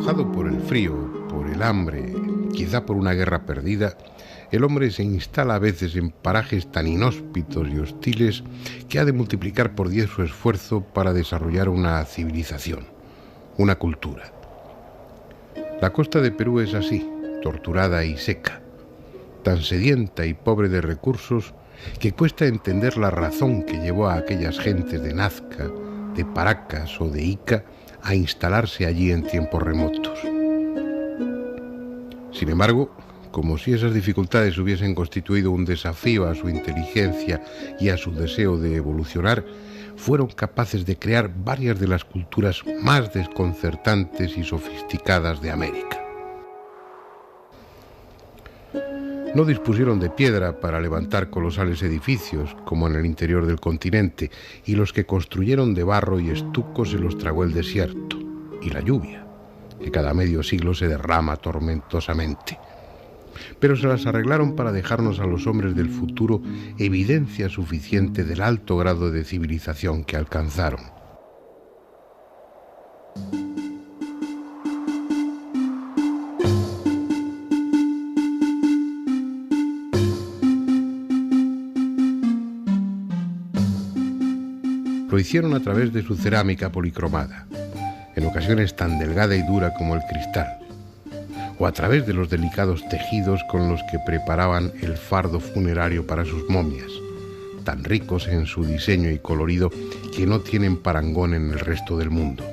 Acongojado por el frío, por el hambre, quizá por una guerra perdida, el hombre se instala a veces en parajes tan inhóspitos y hostiles que ha de multiplicar por 10 su esfuerzo para desarrollar una civilización, una cultura. La costa de Perú es así, torturada y seca, tan sedienta y pobre de recursos que cuesta entender la razón que llevó a aquellas gentes de Nazca, de Paracas o de Ica a instalarse allí en tiempos remotos. Sin embargo, como si esas dificultades hubiesen constituido un desafío a su inteligencia y a su deseo de evolucionar, fueron capaces de crear varias de las culturas más desconcertantes y sofisticadas de América. No dispusieron de piedra para levantar colosales edificios, como en el interior del continente, y los que construyeron de barro y estuco se los tragó el desierto y la lluvia, que cada medio siglo se derrama tormentosamente. Pero se las arreglaron para dejarnos a los hombres del futuro evidencia suficiente del alto grado de civilización que alcanzaron. Lo hicieron a través de su cerámica policromada, en ocasiones tan delgada y dura como el cristal, o a través de los delicados tejidos con los que preparaban el fardo funerario para sus momias, tan ricos en su diseño y colorido que no tienen parangón en el resto del mundo.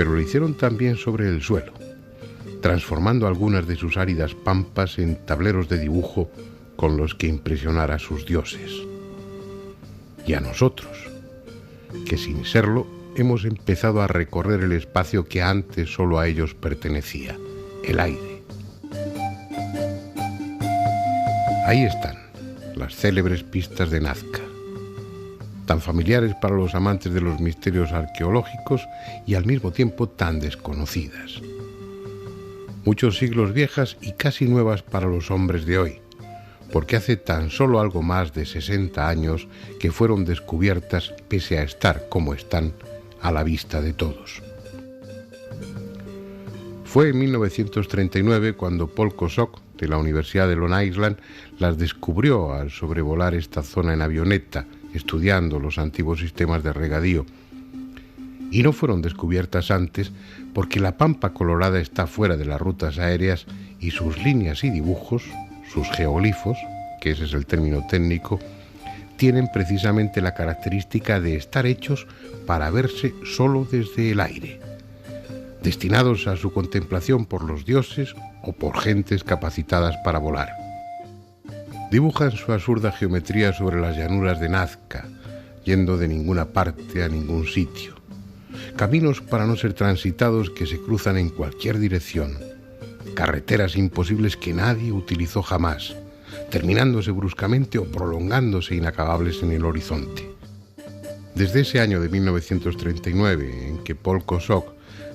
Pero lo hicieron también sobre el suelo, transformando algunas de sus áridas pampas en tableros de dibujo con los que impresionar a sus dioses. Y a nosotros, que sin serlo hemos empezado a recorrer el espacio que antes solo a ellos pertenecía, el aire. Ahí están las célebres pistas de Nazca, tan familiares para los amantes de los misterios arqueológicos y al mismo tiempo tan desconocidas. Muchos siglos viejas y casi nuevas para los hombres de hoy, porque hace tan solo algo más de 60 años que fueron descubiertas pese a estar como están a la vista de todos. Fue en 1939 cuando Paul Kosok, de la Universidad de Long Island, las descubrió al sobrevolar esta zona en avioneta, estudiando los antiguos sistemas de regadío. Y no fueron descubiertas antes porque la pampa colorada está fuera de las rutas aéreas y sus líneas y dibujos, sus geoglifos, que ese es el término técnico, tienen precisamente la característica de estar hechos para verse solo desde el aire, destinados a su contemplación por los dioses o por gentes capacitadas para volar. Dibujan su absurda geometría sobre las llanuras de Nazca, yendo de ninguna parte a ningún sitio. Caminos para no ser transitados que se cruzan en cualquier dirección. Carreteras imposibles que nadie utilizó jamás, terminándose bruscamente o prolongándose inacabables en el horizonte. Desde ese año de 1939, en que Paul Kosok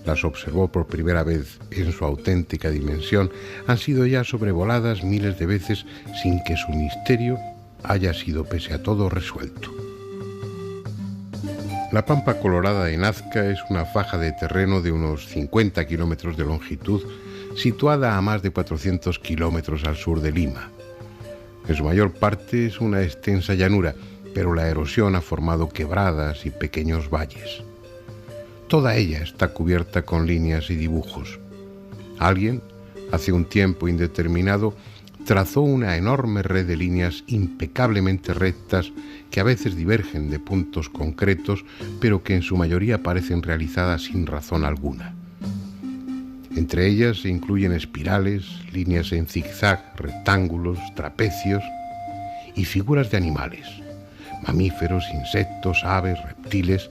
las observó por primera vez en su auténtica dimensión, han sido ya sobrevoladas miles de veces sin que su misterio haya sido pese a todo resuelto. La pampa colorada de Nazca es una faja de terreno de unos 50 kilómetros de longitud, situada a más de 400 kilómetros al sur de Lima. En su mayor parte es una extensa llanura, pero la erosión ha formado quebradas y pequeños valles. Toda ella está cubierta con líneas y dibujos. Alguien, hace un tiempo indeterminado, trazó una enorme red de líneas impecablemente rectas que a veces divergen de puntos concretos, pero que en su mayoría parecen realizadas sin razón alguna. Entre ellas se incluyen espirales, líneas en zigzag, rectángulos, trapecios y figuras de animales, mamíferos, insectos, aves, reptiles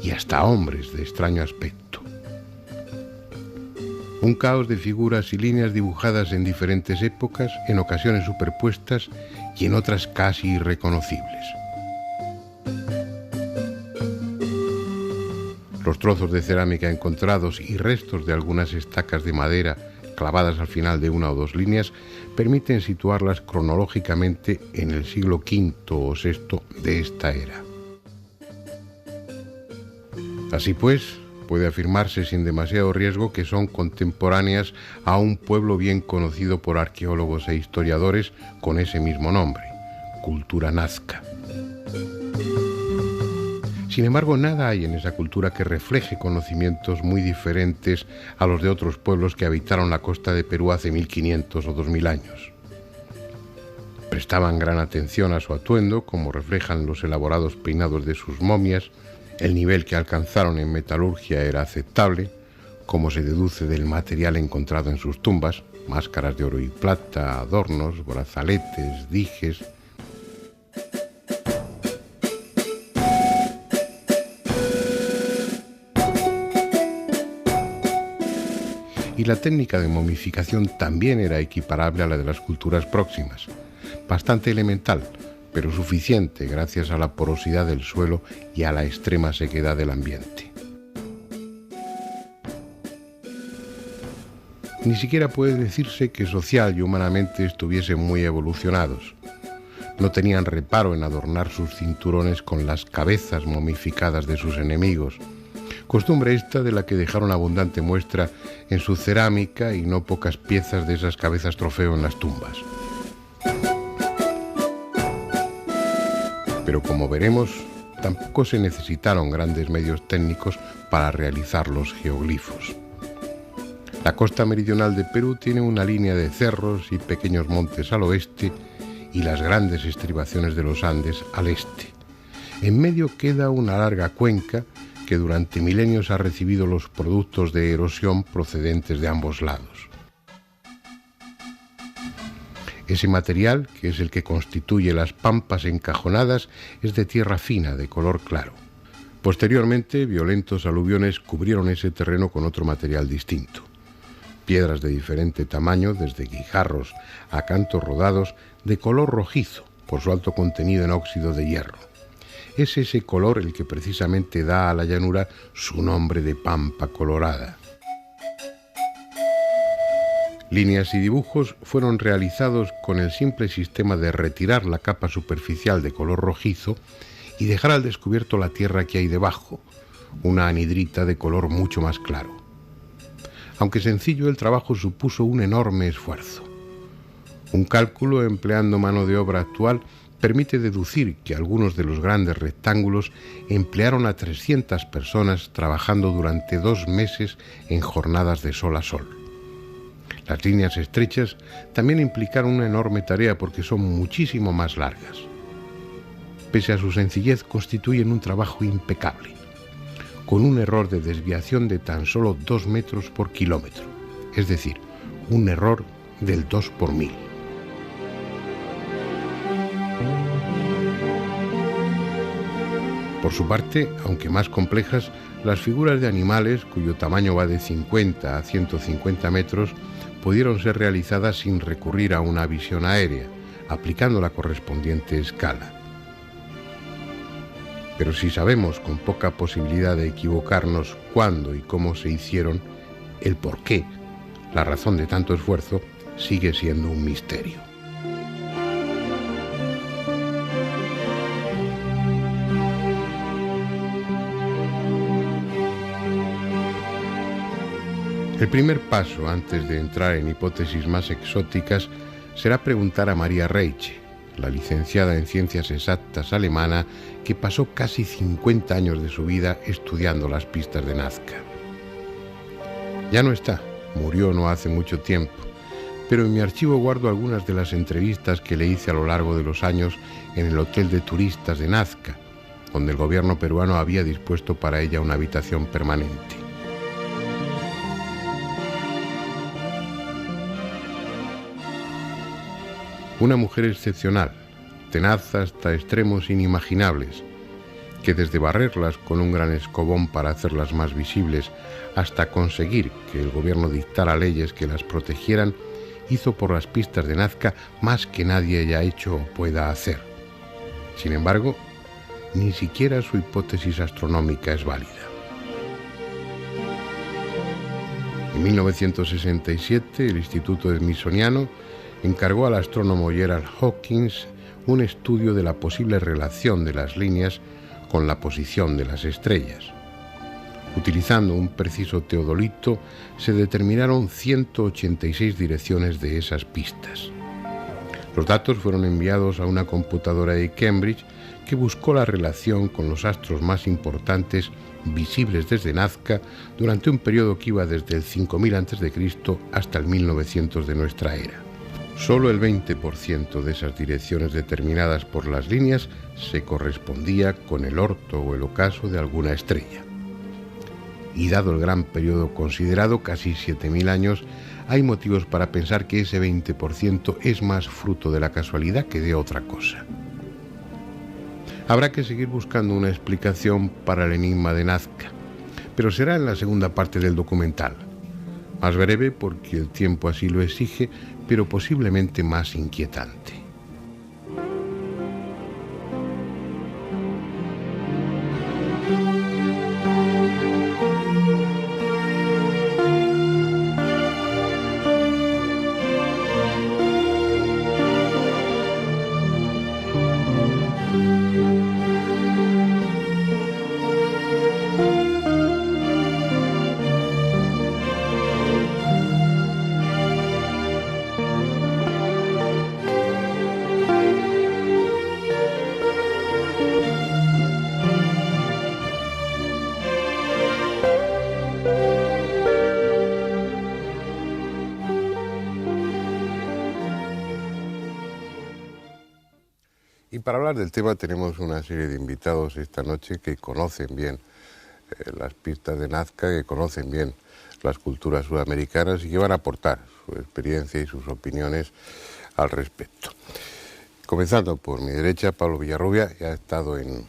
y hasta hombres de extraño aspecto. Un caos de figuras y líneas dibujadas en diferentes épocas, en ocasiones superpuestas y en otras casi irreconocibles. Los trozos de cerámica encontrados y restos de algunas estacas de madera clavadas al final de una o dos líneas, permiten situarlas cronológicamente en el siglo V o VI de esta era. Así pues, puede afirmarse sin demasiado riesgo que son contemporáneas a un pueblo bien conocido por arqueólogos e historiadores con ese mismo nombre, cultura nazca. Sin embargo, nada hay en esa cultura que refleje conocimientos muy diferentes a los de otros pueblos que habitaron la costa de Perú hace 1500 o 2000 años. Prestaban gran atención a su atuendo, como reflejan los elaborados peinados de sus momias. El nivel que alcanzaron en metalurgia era aceptable, como se deduce del material encontrado en sus tumbas: máscaras de oro y plata, adornos, brazaletes, dijes. Y la técnica de momificación también era equiparable a la de las culturas próximas, bastante elemental, pero suficiente gracias a la porosidad del suelo y a la extrema sequedad del ambiente. Ni siquiera puede decirse que social y humanamente estuviesen muy evolucionados. No tenían reparo en adornar sus cinturones con las cabezas momificadas de sus enemigos, costumbre esta de la que dejaron abundante muestra en su cerámica y no pocas piezas de esas cabezas trofeo en las tumbas. Pero como veremos, tampoco se necesitaron grandes medios técnicos para realizar los geoglifos. La costa meridional de Perú tiene una línea de cerros y pequeños montes al oeste y las grandes estribaciones de los Andes al este. En medio queda una larga cuenca que durante milenios ha recibido los productos de erosión procedentes de ambos lados. Ese material, que es el que constituye las pampas encajonadas, es de tierra fina, de color claro. Posteriormente, violentos aluviones cubrieron ese terreno con otro material distinto. Piedras de diferente tamaño, desde guijarros a cantos rodados, de color rojizo, por su alto contenido en óxido de hierro. Es ese color el que precisamente da a la llanura su nombre de pampa colorada. Líneas y dibujos fueron realizados con el simple sistema de retirar la capa superficial de color rojizo y dejar al descubierto la tierra que hay debajo, una anhidrita de color mucho más claro. Aunque sencillo, el trabajo supuso un enorme esfuerzo. Un cálculo empleando mano de obra actual permite deducir que algunos de los grandes rectángulos emplearon a 300 personas trabajando durante 2 meses en jornadas de sol a sol. Las líneas estrechas también implicaron una enorme tarea porque son muchísimo más largas. Pese a su sencillez, constituyen un trabajo impecable, con un error de desviación de tan solo 2 metros por kilómetro, es decir, un error del 2 por 1000. Por su parte, aunque más complejas, las figuras de animales, cuyo tamaño va de 50 a 150 metros, pudieron ser realizadas sin recurrir a una visión aérea, aplicando la correspondiente escala. Pero si sabemos con poca posibilidad de equivocarnos cuándo y cómo se hicieron, el por qué, la razón de tanto esfuerzo, sigue siendo un misterio. El primer paso, antes de entrar en hipótesis más exóticas, será preguntar a María Reiche, la licenciada en Ciencias Exactas alemana que pasó casi 50 años de su vida estudiando las pistas de Nazca. Ya no está, murió no hace mucho tiempo, pero en mi archivo guardo algunas de las entrevistas que le hice a lo largo de los años en el hotel de turistas de Nazca, donde el gobierno peruano había dispuesto para ella una habitación permanente. Una mujer excepcional, tenaz hasta extremos inimaginables, que desde barrerlas con un gran escobón para hacerlas más visibles hasta conseguir que el gobierno dictara leyes que las protegieran, hizo por las pistas de Nazca más que nadie haya hecho o pueda hacer. Sin embargo, ni siquiera su hipótesis astronómica es válida. En 1967, el Instituto Smithsoniano encargó al astrónomo Gerald Hawkins un estudio de la posible relación de las líneas con la posición de las estrellas. Utilizando un preciso teodolito, se determinaron 186 direcciones de esas pistas. Los datos fueron enviados a una computadora de Cambridge que buscó la relación con los astros más importantes visibles desde Nazca durante un periodo que iba desde el 5000 a.C. hasta el 1900 de nuestra era. Solo el 20% de esas direcciones determinadas por las líneas se correspondía con el orto o el ocaso de alguna estrella. Y dado el gran periodo considerado, casi 7000 años, hay motivos para pensar que ese 20% es más fruto de la casualidad que de otra cosa. Habrá que seguir buscando una explicación para el enigma de Nazca, pero será en la segunda parte del documental. Más breve porque el tiempo así lo exige, pero posiblemente más inquietante. Y para hablar del tema tenemos una serie de invitados esta noche que conocen bien las pistas de Nazca, que conocen bien las culturas sudamericanas y que van a aportar su experiencia y sus opiniones al respecto. Comenzando por mi derecha, Pablo Villarrubia, ya ha estado en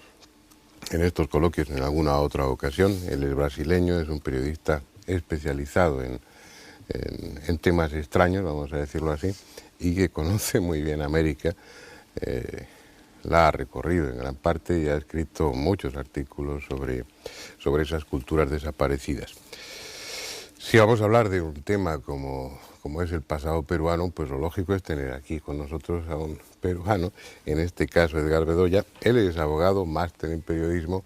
estos coloquios en alguna otra ocasión. Él es brasileño, es un periodista especializado en temas extraños, vamos a decirlo así, y que conoce muy bien América. La ha recorrido en gran parte y ha escrito muchos artículos sobre esas culturas desaparecidas. Si vamos a hablar de un tema como es el pasado peruano, pues lo lógico es tener aquí con nosotros a un peruano, en este caso Edgar Bedoya. Él es abogado, máster en periodismo,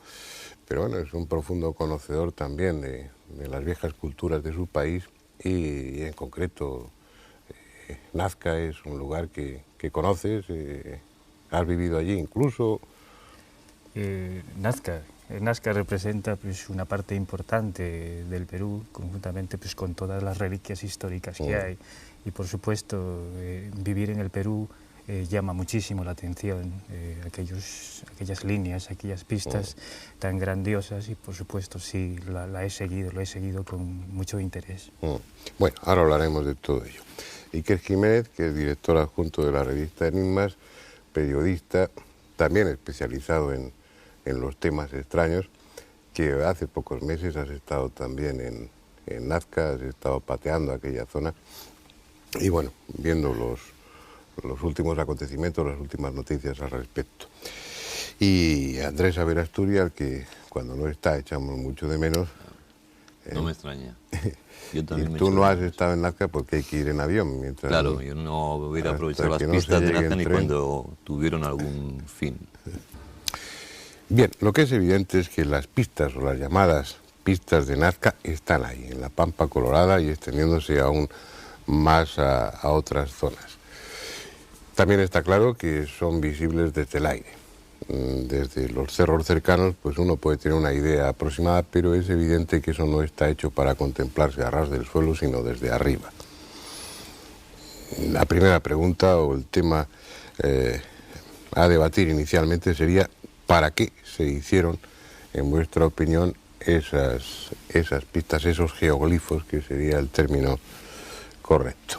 pero bueno, es un profundo conocedor también de las viejas culturas de su país y en concreto Nazca es un lugar que conoces. ¿Has vivido allí incluso? Nazca representa pues, una parte importante del Perú, conjuntamente pues, con todas las reliquias históricas que hay. Y por supuesto, vivir en el Perú llama muchísimo la atención, aquellas líneas, aquellas pistas tan grandiosas y por supuesto sí, lo he seguido con mucho interés. Bueno, ahora hablaremos de todo ello. Iker Jiménez, que es director adjunto de la revista Enigmas, periodista, también especializado en los temas extraños, que hace pocos meses has estado también en Nazca, has estado pateando aquella zona y bueno, viendo los últimos acontecimientos, las últimas noticias al respecto. Y Andrés Averasturi, al que cuando no está echamos mucho de menos. No me extraña. Yo también y tú no has estado en Nazca porque hay que ir en avión. Claro, yo no hubiera aprovechado las pistas de Nazca ni cuando tuvieron algún fin. Bien, lo que es evidente es que las pistas o las llamadas pistas de Nazca están ahí, en la Pampa Colorada y extendiéndose aún más a otras zonas. También está claro que son visibles desde el aire. Desde los cerros cercanos, pues uno puede tener una idea aproximada, pero es evidente que eso no está hecho para contemplarse a ras del suelo, sino desde arriba. La primera pregunta o el tema a debatir inicialmente sería ¿para qué se hicieron, en vuestra opinión, esas pistas, esos geoglifos, que sería el término correcto?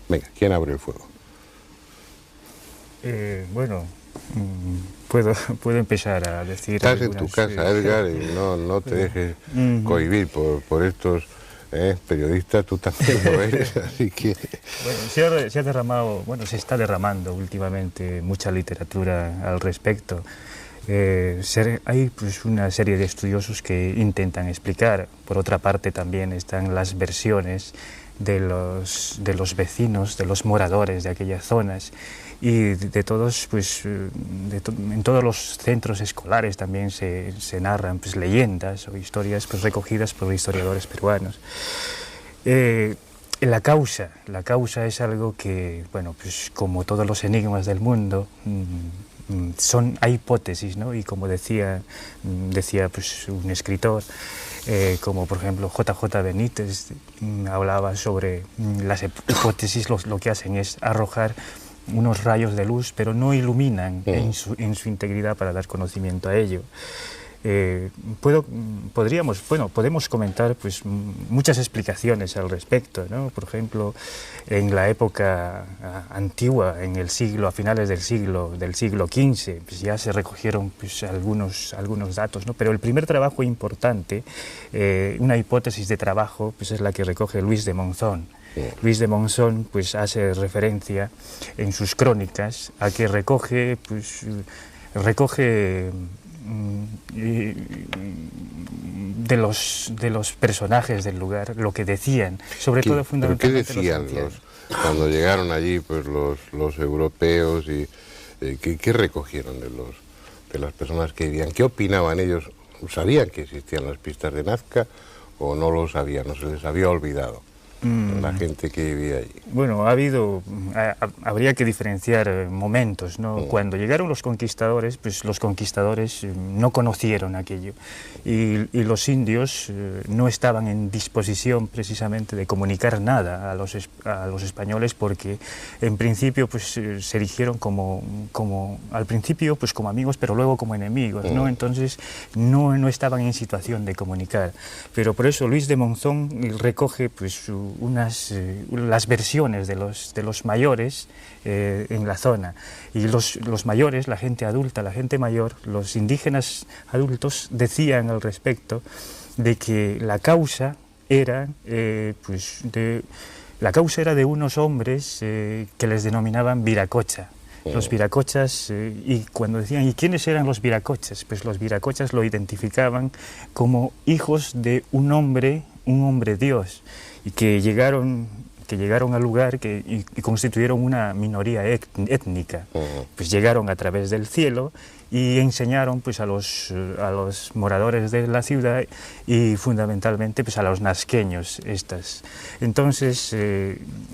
Venga, ¿quién abre el fuego? Bueno, puedo empezar a decir... Estás en tu casa, Edgar, y no te dejes cohibir por estos periodistas, tú también lo eres, así que... Bueno, se está derramando últimamente mucha literatura al respecto. Hay pues una serie de estudiosos que intentan explicar. Por otra parte también están las versiones de los vecinos, de los moradores de aquellas zonas, y de todos, pues, en todos los centros escolares también se narran pues, leyendas o historias pues, recogidas por historiadores peruanos. La causa es algo que, bueno, pues como todos los enigmas del mundo, hay hipótesis, ¿no? Y como decía pues, un escritor, como por ejemplo JJ Benítez, hablaba sobre las hipótesis, lo que hacen es arrojar unos rayos de luz, pero no iluminan en su integridad para dar conocimiento a ello. Podemos comentar pues, muchas explicaciones al respecto, ¿no? Por ejemplo, en la época antigua, a finales del siglo XV, pues ya se recogieron pues, algunos datos, ¿no? Pero el primer trabajo importante, una hipótesis de trabajo, pues es la que recoge Luis de Monzón. Luis de Monzón pues, hace referencia en sus crónicas a que recoge de los personajes del lugar lo que decían, sobre todo fundamentalmente. ¿Qué decían cuando llegaron allí pues los europeos y qué recogieron de las personas que vivían? ¿Qué opinaban ellos? ¿Sabían que existían las pistas de Nazca o no lo sabían? ¿No se les había olvidado la gente que vivía allí? Bueno, habría que diferenciar momentos, ¿no? Cuando llegaron los conquistadores, pues los conquistadores no conocieron aquello y los indios no estaban en disposición precisamente de comunicar nada a los españoles, porque en principio pues se erigieron como al principio pues como amigos, pero luego como enemigos, ¿no? Entonces no estaban en situación de comunicar. Pero por eso Luis de Monzón recoge pues las versiones de los mayores en la zona, y los mayores, la gente adulta, la gente mayor, los indígenas adultos decían al respecto de que la causa era de unos hombres que les denominaban viracocha. Los viracochas, y cuando decían, ¿y quiénes eran los viracochas? Pues los viracochas lo identificaban como hijos de un hombre Dios, y que llegaron al lugar y constituyeron una minoría étnica. Pues llegaron a través del cielo y enseñaron pues, a los moradores de la ciudad y fundamentalmente pues, a los nazqueños estas. Entonces,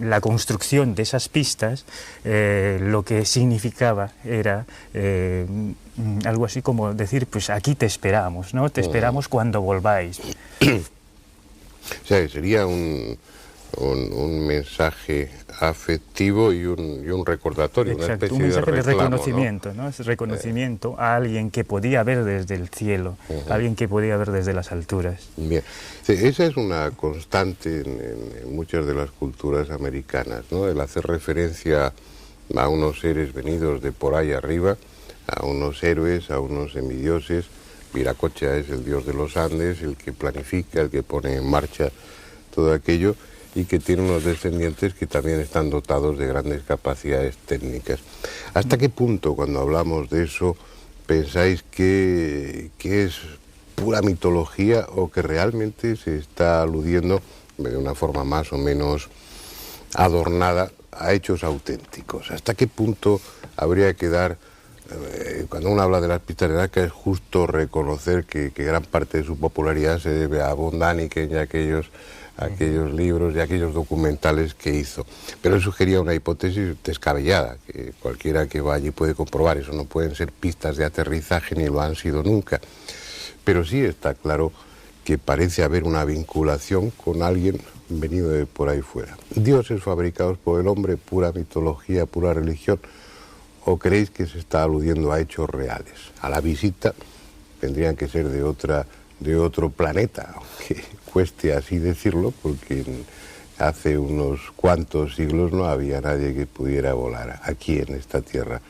la construcción de esas pistas lo que significaba era algo así como decir, pues aquí te esperamos, ¿no? Te esperamos cuando volváis. O sea, sería un mensaje afectivo y un recordatorio. Exacto, una especie un mensaje de reclamo, reconocimiento, ¿no? Es reconocimiento a alguien que podía ver desde el cielo, a alguien que podía ver desde las alturas. Bien, sí, esa es una constante en muchas de las culturas americanas, ¿no? El hacer referencia a unos seres venidos de por ahí arriba, a unos héroes, a unos semidioses. Viracocha es el dios de los Andes, el que planifica, el que pone en marcha todo aquello, y que tiene unos descendientes que también están dotados de grandes capacidades técnicas. ¿Hasta qué punto, cuando hablamos de eso, pensáis que es pura mitología o que realmente se está aludiendo de una forma más o menos adornada a hechos auténticos? ¿Hasta qué punto habría que dar, cuando uno habla de las pistas de Nazca, es justo reconocer que gran parte de su popularidad se debe a Von Däniken y a aquellos libros y aquellos documentales que hizo? Pero él sugería una hipótesis descabellada, que cualquiera que va allí puede comprobar. Eso no pueden ser pistas de aterrizaje ni lo han sido nunca. Pero sí está claro que parece haber una vinculación con alguien venido de por ahí fuera. ¿Dioses fabricados por el hombre, pura mitología, pura religión? ¿O creéis que se está aludiendo a hechos reales? A la visita tendrían que ser de otro planeta, aunque cueste así decirlo, porque hace unos cuantos siglos no había nadie que pudiera volar aquí en esta tierra.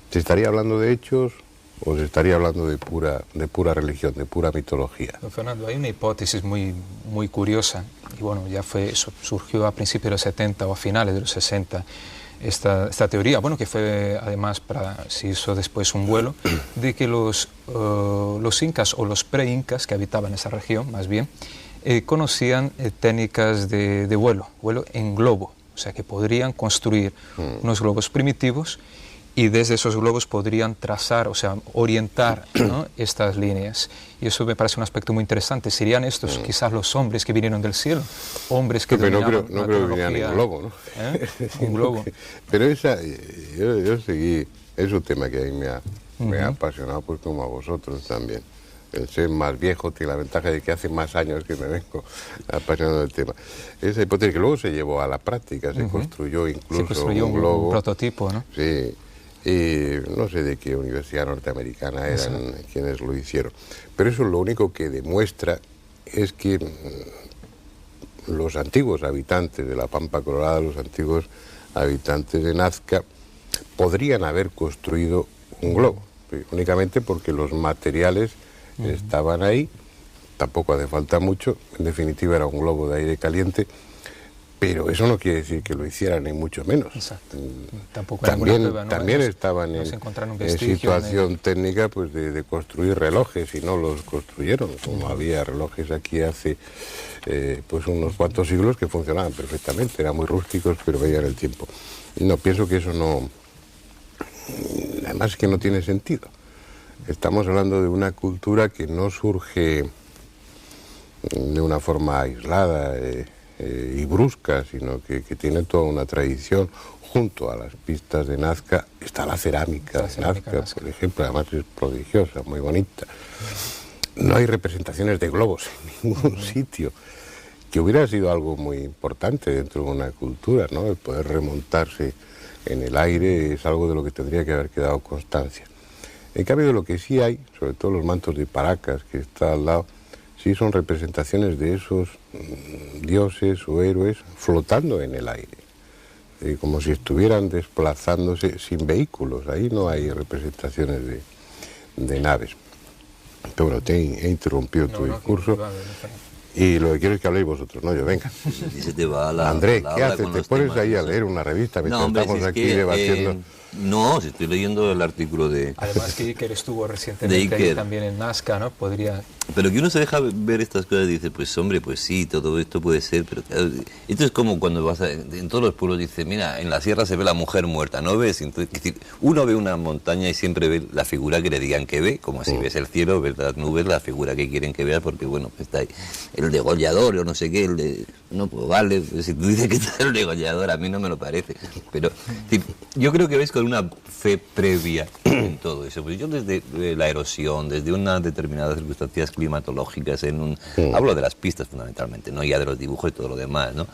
¿Se estaría hablando de hechos o se estaría hablando de pura religión, de pura mitología? Don Fernando, hay una hipótesis muy curiosa, y bueno, surgió a principios de los 70 o a finales de los 60, esta teoría, bueno, que fue además, se hizo después un vuelo, de que los incas o los pre-incas que habitaban esa región, más bien, conocían técnicas de vuelo en globo, o sea que podrían construir unos globos primitivos y desde esos globos podrían trazar, o sea, orientar, ¿no?, estas líneas. Y eso me parece un aspecto muy interesante. ¿Serían estos quizás los hombres que vinieron del cielo? Hombres que no creo que vinieran en globo, ¿no? Un globo. Pero yo seguí, es un tema que a mí me ha apasionado, pues como a vosotros también. El ser más viejo tiene la ventaja de que hace más años que me vengo apasionando del tema. Esa hipótesis que luego se llevó a la práctica, se construyó incluso un globo. Un prototipo, ¿no? Sí. Y no sé de qué universidad norteamericana eran quienes lo hicieron. Pero eso lo único que demuestra es que los antiguos habitantes de la Pampa Colorada, los antiguos habitantes de Nazca, podrían haber construido un globo, únicamente porque los materiales estaban ahí, tampoco hace falta mucho, en definitiva era un globo de aire caliente, pero eso no quiere decir que lo hicieran, ni mucho menos. Exacto. Tampoco también estaban en situación técnica, pues de construir relojes, y no los construyeron, como había relojes aquí hace pues unos cuantos siglos que funcionaban perfectamente, eran muy rústicos, pero veían el tiempo. No, pienso que eso no, además es que no tiene sentido. Estamos hablando de una cultura que no surge de una forma aislada y brusca, sino que tiene toda una tradición. Junto a las pistas de Nazca está la cerámica de Nazca, por ejemplo, además es prodigiosa, muy bonita. No hay representaciones de globos en ningún sitio, que hubiera sido algo muy importante dentro de una cultura, ¿no? El poder remontarse en el aire es algo de lo que tendría que haber quedado constancia. En cambio, de lo que sí hay, sobre todo los mantos de Paracas, que está al lado, sí son representaciones de esos dioses o héroes flotando en el aire, como si estuvieran desplazándose sin vehículos. Ahí no hay representaciones de naves. Pero bueno, te he interrumpido tu discurso. Y lo que quiero es que habléis vosotros, no yo, venga. Se te va Andrés, ¿qué haces? ¿Te pones ahí a leer una revista mientras estamos aquí debatiendo? No, si estoy leyendo el artículo de... Además que Iker estuvo recientemente ahí también en Nazca, ¿no? Podría... Pero que uno se deja ver estas cosas y dice, pues hombre, pues sí, todo esto puede ser, pero claro, esto es como cuando vas en todos los pueblos, dice, mira, en la sierra se ve la mujer muerta, ¿no ves? Entonces, uno ve una montaña y siempre ve la figura que le digan que ve, como si ves el cielo, ves las nubes, la figura que quieren que veas, porque bueno, está ahí el degollador o no sé qué, no, pues vale, pues, si tú dices que está el degollador, a mí no me lo parece, pero yo creo que ves con una fe previa en todo eso, pues yo desde la erosión, desde unas determinadas circunstancias climatológicas, hablo de las pistas fundamentalmente, no ya de los dibujos y todo lo demás, ¿no?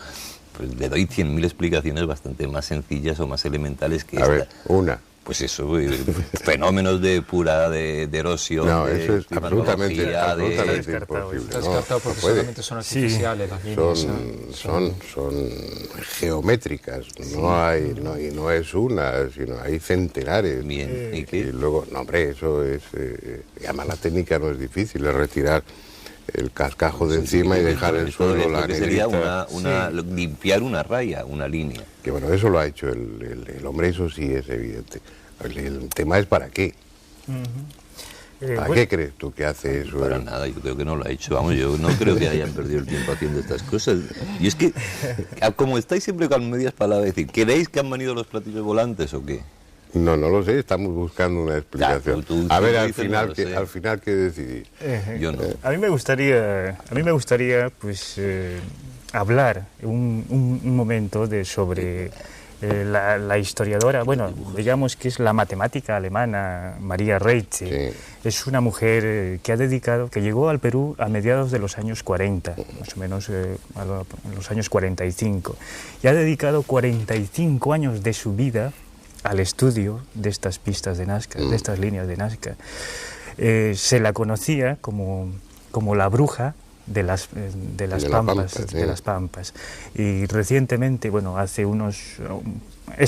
Pues le doy 100.000 explicaciones bastante más sencillas o más elementales que esta. A ver, una. Pues eso, fenómenos de erosión. No, eso es absolutamente imposible. Descartado porque solamente son artificiales las líneas. Son geométricas, no es una, sino hay centenares. Bien, y luego, no hombre, eso es, y además la técnica no es difícil, es retirar el cascajo de encima y dejar el suelo, la negrita. Sería limpiar una raya, una línea. Que bueno, eso lo ha hecho el hombre, eso sí es evidente. El tema es ¿para qué? ¿Para qué crees tú que hace eso? Para nada, yo creo que no lo ha hecho. Vamos, yo no creo que hayan perdido el tiempo haciendo estas cosas. Y es que, como estáis siempre con medias palabras, decir, ¿queréis que han venido los platillos volantes o qué? No lo sé, estamos buscando una explicación. A ver, al final ¿qué decidís? Yo no. A mí me gustaría pues, hablar un momento sobre la historiadora, bueno, digamos que es la matemática alemana Maria Rietzsche. Es una mujer que llegó al Perú a mediados de los años 40, más o menos en los años 45, y ha dedicado 45 años de su vida al estudio de estas pistas de Nazca, de estas líneas de Nazca. Se la conocía como la bruja de las Pampas. Y recientemente, bueno,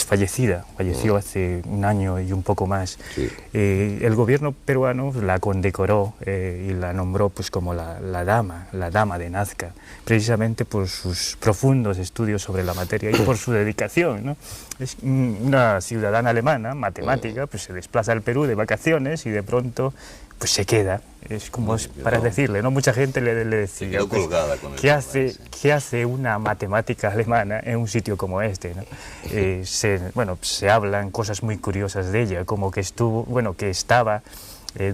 falleció hace un año y un poco más. Sí. El gobierno peruano la condecoró y la nombró pues como la dama de Nazca, precisamente por sus profundos estudios sobre la materia y por su dedicación, ¿no? Es una ciudadana alemana, matemática, pues se desplaza al Perú de vacaciones y de pronto pues se queda. Es como para decirle, ¿no? Mucha gente le decía, pues, ¿qué hace una matemática alemana en un sitio como este, ¿no? Se hablan cosas muy curiosas de ella, como que estaba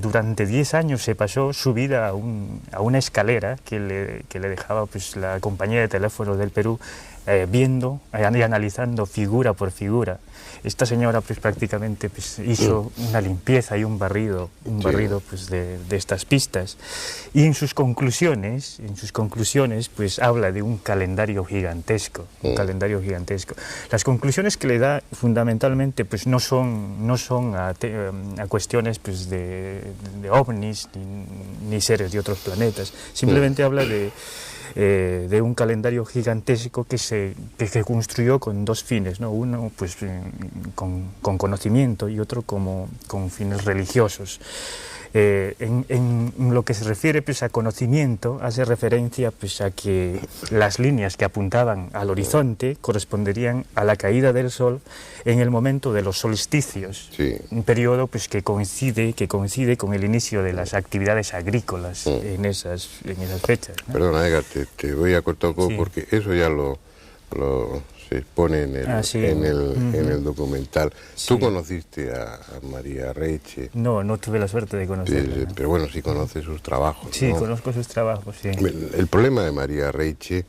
durante 10 años se pasó su vida a una escalera que le dejaba pues la compañía de teléfonos del Perú, viendo y analizando figura por figura. Esta señora pues prácticamente pues, hizo una limpieza y un barrido pues, de estas pistas, y en sus conclusiones pues habla de un calendario gigantesco, Las conclusiones que le da fundamentalmente pues no son a cuestiones pues de ovnis ni seres de otros planetas, simplemente habla de un calendario gigantesco que se construyó con dos fines, ¿no? Uno pues con conocimiento y otro con fines religiosos. En lo que se refiere pues, a conocimiento, hace referencia pues, a que las líneas que apuntaban al horizonte corresponderían a la caída del sol en el momento de los solsticios, sí. Un periodo pues, que coincide con el inicio de las actividades agrícolas en esas fechas, ¿no? Perdona, Edgar, te voy a cortar un poco, sí. Porque eso ya se expone en el documental. Sí. ¿Tú conociste a María Reiche? No tuve la suerte de conocerla. Sí, pero bueno, sí conoces sus trabajos. Sí, ¿no? Conozco sus trabajos, sí. El problema de María Reiche,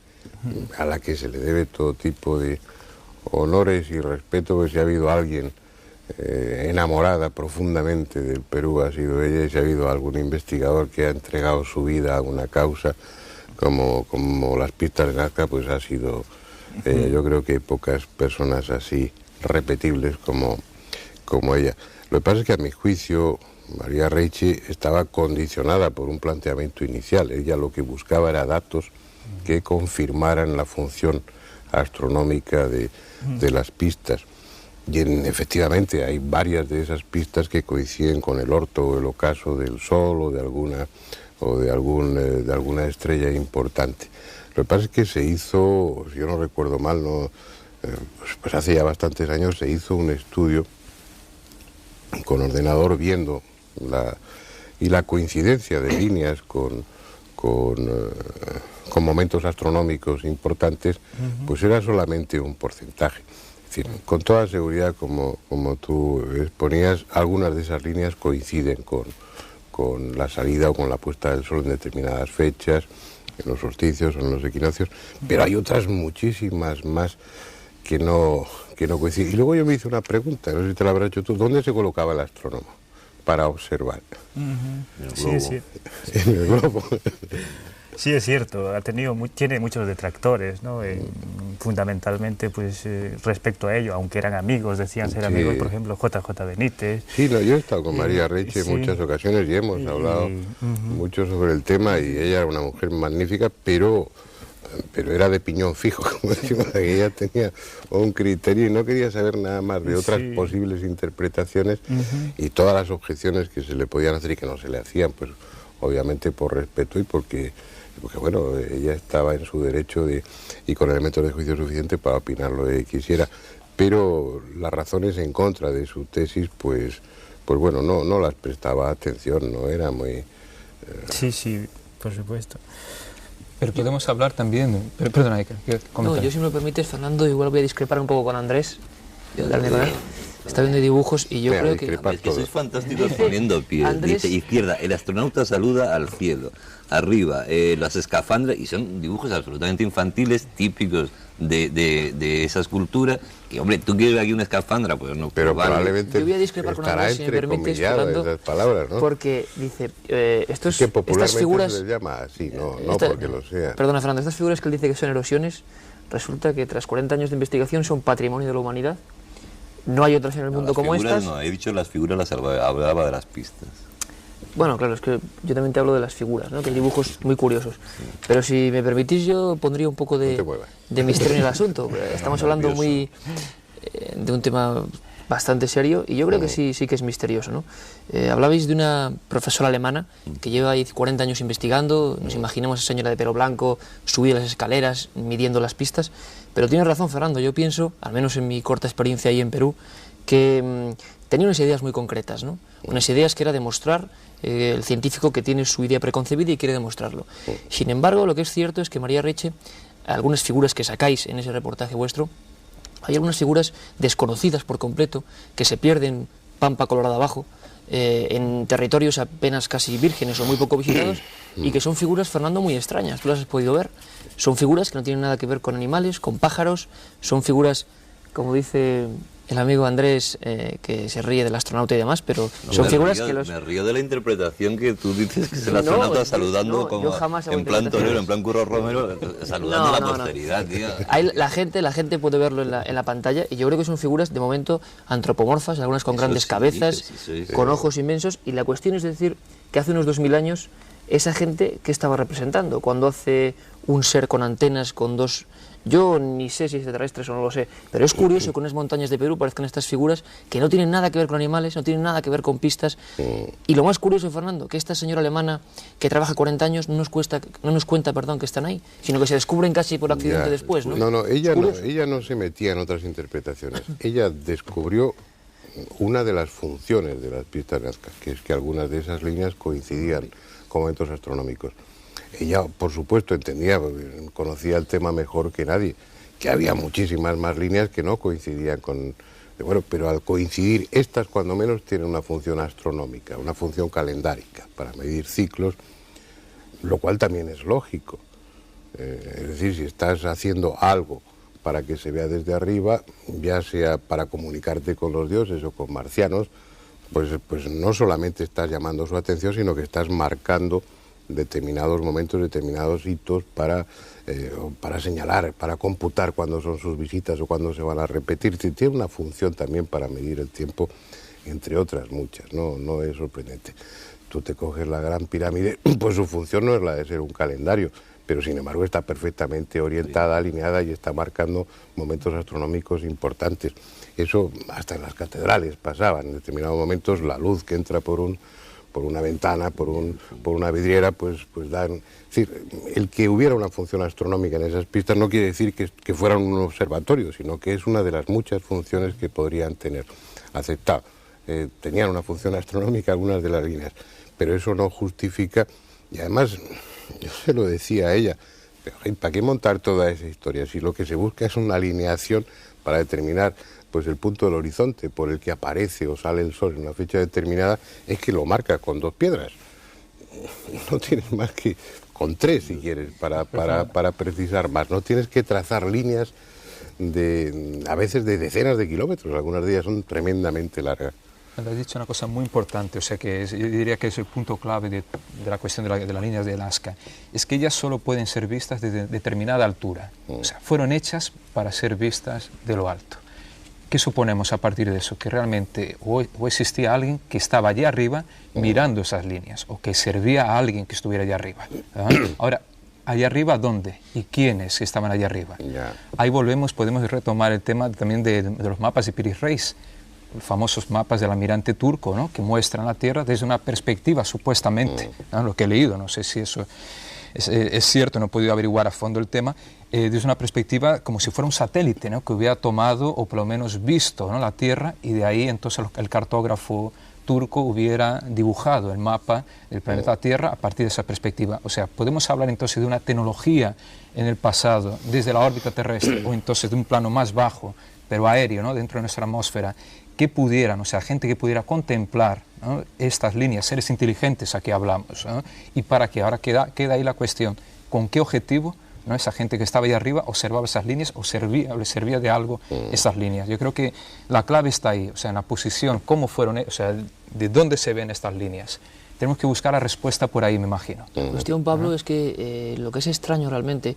a la que se le debe todo tipo de honores y respeto, pues si ha habido alguien enamorada profundamente del Perú, ha sido ella, y si ha habido algún investigador que ha entregado su vida a una causa como las pistas de Nazca, pues ha sido ella. Yo creo que hay pocas personas así repetibles como ella. Lo que pasa es que a mi juicio María Reiche estaba condicionada por un planteamiento inicial. Ella lo que buscaba era datos que confirmaran la función astronómica de las pistas. Y efectivamente hay varias de esas pistas que coinciden con el orto o el ocaso del Sol o de alguna estrella importante. Lo que pasa es que se hizo, si yo no recuerdo mal, pues hace ya bastantes años se hizo un estudio con ordenador viendo la coincidencia de líneas con momentos astronómicos importantes, pues era solamente un porcentaje. Es decir, con toda seguridad, como tú exponías, algunas de esas líneas coinciden con la salida o con la puesta del sol en determinadas fechas, en los solsticios o en los equinoccios, pero hay otras muchísimas más que no coinciden. Y luego yo me hice una pregunta, no sé si te la habrás hecho tú, ¿dónde se colocaba el astrónomo para observar? En el globo. Sí. En el globo. Sí, es cierto, tiene muchos detractores, ¿no? Fundamentalmente pues respecto a ello, aunque eran amigos, decían ser amigos, por ejemplo, JJ Benítez. Sí, yo he estado con María Reiche en muchas ocasiones y hemos hablado mucho sobre el tema, y ella era una mujer magnífica, pero era de piñón fijo, como decimos, que ella tenía un criterio y no quería saber nada más de otras posibles interpretaciones, y todas las objeciones que se le podían hacer y que no se le hacían, pues obviamente por respeto y porque bueno, ella estaba en su derecho y con elementos de juicio suficiente para opinar lo que quisiera, pero las razones en contra de su tesis, pues bueno, no las prestaba atención, no era muy... Sí, por supuesto. Pero podemos hablar también... Perdona, no, yo si me lo permites, Fernando, igual voy a discrepar un poco con Andrés. Está viendo dibujos y yo creo que... Es que sois fantásticos poniendo pie. Dice izquierda, el astronauta saluda al cielo. Arriba, las escafandras, y son dibujos absolutamente infantiles, típicos de esa escultura. Y hombre, tú quieres ver aquí una escafandra, pues no. Pero probablemente yo voy a discrepar con Andrés, si me permites, esas palabras, ¿no? Porque dice, estas figuras... se les llama así, no porque lo sea. Perdona, Fernando, estas figuras que él dice que son erosiones, resulta que tras 40 años de investigación son patrimonio de la humanidad. No hay otras en el mundo como estas. No, he dicho las figuras, hablaba de las pistas. Bueno, claro, es que yo también te hablo de las figuras, ¿no? Que hay dibujos muy curiosos. Pero si me permitís, yo pondría un poco de misterio en el asunto. Estamos hablando de un tema bastante serio y yo creo que sí que es misterioso, ¿no? Hablabais de una profesora alemana que lleva ahí 40 años investigando, nos imaginamos a esa señora de pelo blanco, subir las escaleras, midiendo las pistas, pero tienes razón, Fernando, yo pienso, al menos en mi corta experiencia ahí en Perú, que tenía unas ideas muy concretas, ¿no? Unas ideas que era demostrar el científico que tiene su idea preconcebida y quiere demostrarlo. Sin embargo, lo que es cierto es que María Reche, algunas figuras que sacáis en ese reportaje vuestro, hay algunas figuras desconocidas por completo, que se pierden pampa colorada abajo, en territorios apenas casi vírgenes o muy poco visitados, y que son figuras, Fernando, muy extrañas. Tú las has podido ver. Son figuras que no tienen nada que ver con animales, con pájaros, son figuras, como dice el amigo Andrés, que se ríe del astronauta y demás, pero son figuras que los... Me río de la interpretación que tú dices, que es el astronauta saludando como en plan torero, en plan Curro Romero, saludando a la posteridad, tío. La gente puede verlo en la pantalla, y yo creo que son figuras, de momento, antropomorfas, algunas con grandes cabezas, con ojos inmensos, y la cuestión es decir, que hace unos 2000 años, esa gente, ¿qué estaba representando? Cuando hace un ser con antenas, con dos... Yo ni sé si es extraterrestres o no lo sé, pero es curioso que en unas montañas de Perú parezcan estas figuras que no tienen nada que ver con animales, no tienen nada que ver con pistas. Y lo más curioso, Fernando, que esta señora alemana que trabaja 40 años no nos cuenta que están ahí, sino que se descubren casi por accidente después, ¿no? No, ella no se metía en otras interpretaciones. Ella descubrió una de las funciones de las pistas Nazca, que es que algunas de esas líneas coincidían con momentos astronómicos. Ella, por supuesto, entendía, conocía el tema mejor que nadie, que había muchísimas más líneas que no coincidían con... Bueno, pero al coincidir, estas cuando menos tienen una función astronómica, una función calendárica, para medir ciclos, lo cual también es lógico. Es decir, si estás haciendo algo para que se vea desde arriba, ya sea para comunicarte con los dioses o con marcianos, pues no solamente estás llamando su atención, sino que estás marcando determinados momentos, determinados hitos para señalar, para computar cuándo son sus visitas o cuándo se van a repetir. Tiene una función también para medir el tiempo, entre otras muchas, no es sorprendente. Tú te coges la Gran Pirámide, pues su función no es la de ser un calendario, pero sin embargo está perfectamente orientada, alineada y está marcando momentos astronómicos importantes. Eso hasta en las catedrales pasaba, en determinados momentos la luz que entra por una ventana, por una vidriera, pues dan... Es decir, el que hubiera una función astronómica en esas pistas no quiere decir que fueran un observatorio, sino que es una de las muchas funciones que podrían tener. Aceptado. Tenían una función astronómica algunas de las líneas, pero eso no justifica... Y además, yo se lo decía a ella, pero ¿para qué montar toda esa historia? Si lo que se busca es una alineación para determinar pues el punto del horizonte por el que aparece o sale el sol en una fecha determinada, es que lo marcas con 2 piedras. No tienes más que con 3 si quieres para precisar más. No tienes que trazar líneas a veces de decenas de kilómetros, algunas de ellas son tremendamente largas. Has dicho una cosa muy importante, o sea que yo diría que es el punto clave de la cuestión de las líneas de Nazca, es que ellas solo pueden ser vistas desde determinada altura, o sea, fueron hechas para ser vistas de lo alto. ¿Qué suponemos a partir de eso? Que realmente o existía alguien que estaba allí arriba mirando esas líneas, o que servía a alguien que estuviera allá arriba. Ahora, ¿allá arriba dónde? ¿Y quiénes estaban allá arriba? Ahí podemos retomar el tema también de los mapas de Piri Reis, los famosos mapas del almirante turco, ¿no? Que muestran la Tierra desde una perspectiva, supuestamente, ¿no? Lo que he leído, no sé si eso es cierto, no he podido averiguar a fondo el tema, desde una perspectiva como si fuera un satélite, ¿no? Que hubiera tomado o por lo menos visto, ¿no? La Tierra, y de ahí entonces el cartógrafo turco hubiera dibujado el mapa del planeta Tierra a partir de esa perspectiva. O sea, podemos hablar entonces de una tecnología en el pasado, desde la órbita terrestre, o entonces de un plano más bajo, pero aéreo, ¿no? Dentro de nuestra atmósfera, que pudieran, o sea, gente que pudiera contemplar, ¿no? Estas líneas, seres inteligentes a que hablamos, ¿no? Y para que ahora queda ahí la cuestión, ¿con qué objetivo, ¿no? Esa gente que estaba ahí arriba observaba esas líneas o les servía de algo esas líneas? Yo creo que la clave está ahí, o sea, en la posición, cómo fueron, o sea, de dónde se ven estas líneas. Tenemos que buscar la respuesta por ahí, me imagino. La cuestión, Pablo, es que lo que es extraño realmente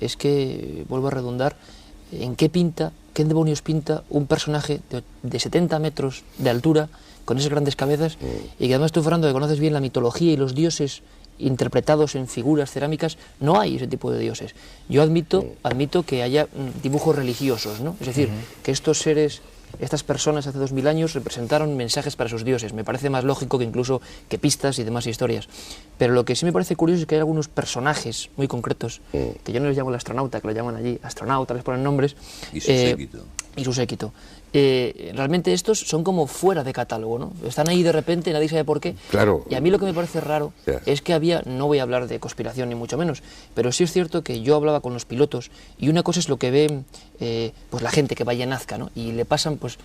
es que, vuelvo a redundar, ¿en qué pinta ¿qué demonios pinta un personaje de 70 metros de altura, con esas grandes cabezas, y que además tú, Fernando, que conoces bien la mitología y los dioses interpretados en figuras cerámicas, no hay ese tipo de dioses? Yo admito que haya dibujos religiosos, ¿no? Es decir, que estos seres, estas personas hace 2000 años representaron mensajes para sus dioses. Me parece más lógico que incluso que pistas y demás historias. Pero lo que sí me parece curioso es que hay algunos personajes muy concretos, que yo no les llamo el astronauta, que lo llaman allí astronauta, les ponen nombres. Y su séquito. Y su séquito. Realmente estos son como fuera de catálogo, ¿no? Están ahí de repente, nadie sabe por qué. Claro. Y a mí lo que me parece raro es que había, no voy a hablar de conspiración ni mucho menos, pero sí es cierto que yo hablaba con los pilotos y una cosa es lo que ve pues la gente que vaya a Nazca, ¿no? Y le pasan pues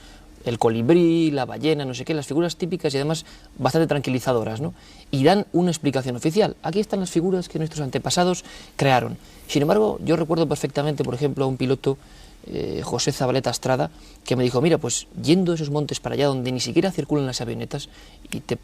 el colibrí, la ballena, no sé qué, las figuras típicas y además bastante tranquilizadoras, ¿no? Y dan una explicación oficial. Aquí están las figuras que nuestros antepasados crearon. Sin embargo, yo recuerdo perfectamente, por ejemplo, a un piloto, José Zabaleta Estrada, que me dijo, mira, pues yendo esos montes para allá donde ni siquiera circulan las avionetas, y te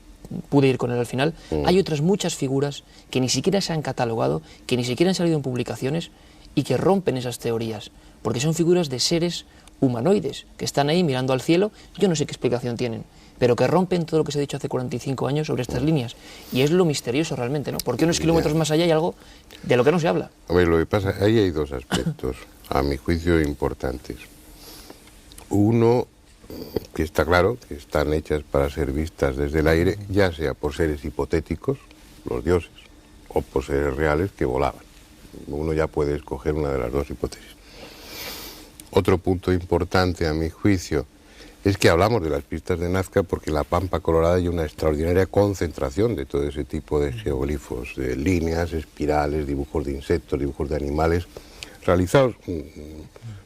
pude ir con él al final, hay otras muchas figuras que ni siquiera se han catalogado, que ni siquiera han salido en publicaciones y que rompen esas teorías, porque son figuras de seres humanoides que están ahí mirando al cielo, yo no sé qué explicación tienen, pero que rompen todo lo que se ha dicho hace 45 años sobre estas líneas. Y es lo misterioso realmente, ¿no? Porque unos kilómetros más allá hay algo de lo que no se habla. A ver, lo que pasa, ahí hay dos aspectos, a mi juicio, importantes. Uno, que está claro, que están hechas para ser vistas desde el aire, ya sea por seres hipotéticos, los dioses, o por seres reales que volaban. Uno ya puede escoger una de las dos hipótesis. Otro punto importante, a mi juicio, es que hablamos de las pistas de Nazca porque en la Pampa Colorada hay una extraordinaria concentración de todo ese tipo de geoglifos, de líneas, espirales, dibujos de insectos, dibujos de animales, realizados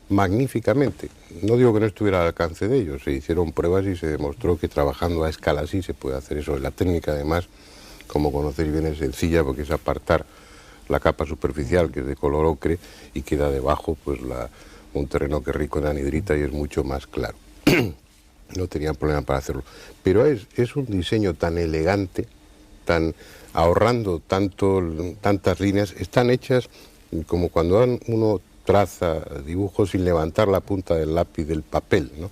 magníficamente. No digo que no estuviera al alcance de ellos, se hicieron pruebas y se demostró que trabajando a escala así se puede hacer eso. La técnica, además, como conocéis bien, es sencilla porque es apartar la capa superficial, que es de color ocre, y queda debajo pues un terreno que es rico en anhidrita y es mucho más claro. No tenían problema para hacerlo. Pero es un diseño tan elegante, tan ahorrando tantas líneas, están hechas como cuando uno traza dibujos sin levantar la punta del lápiz del papel, ¿no?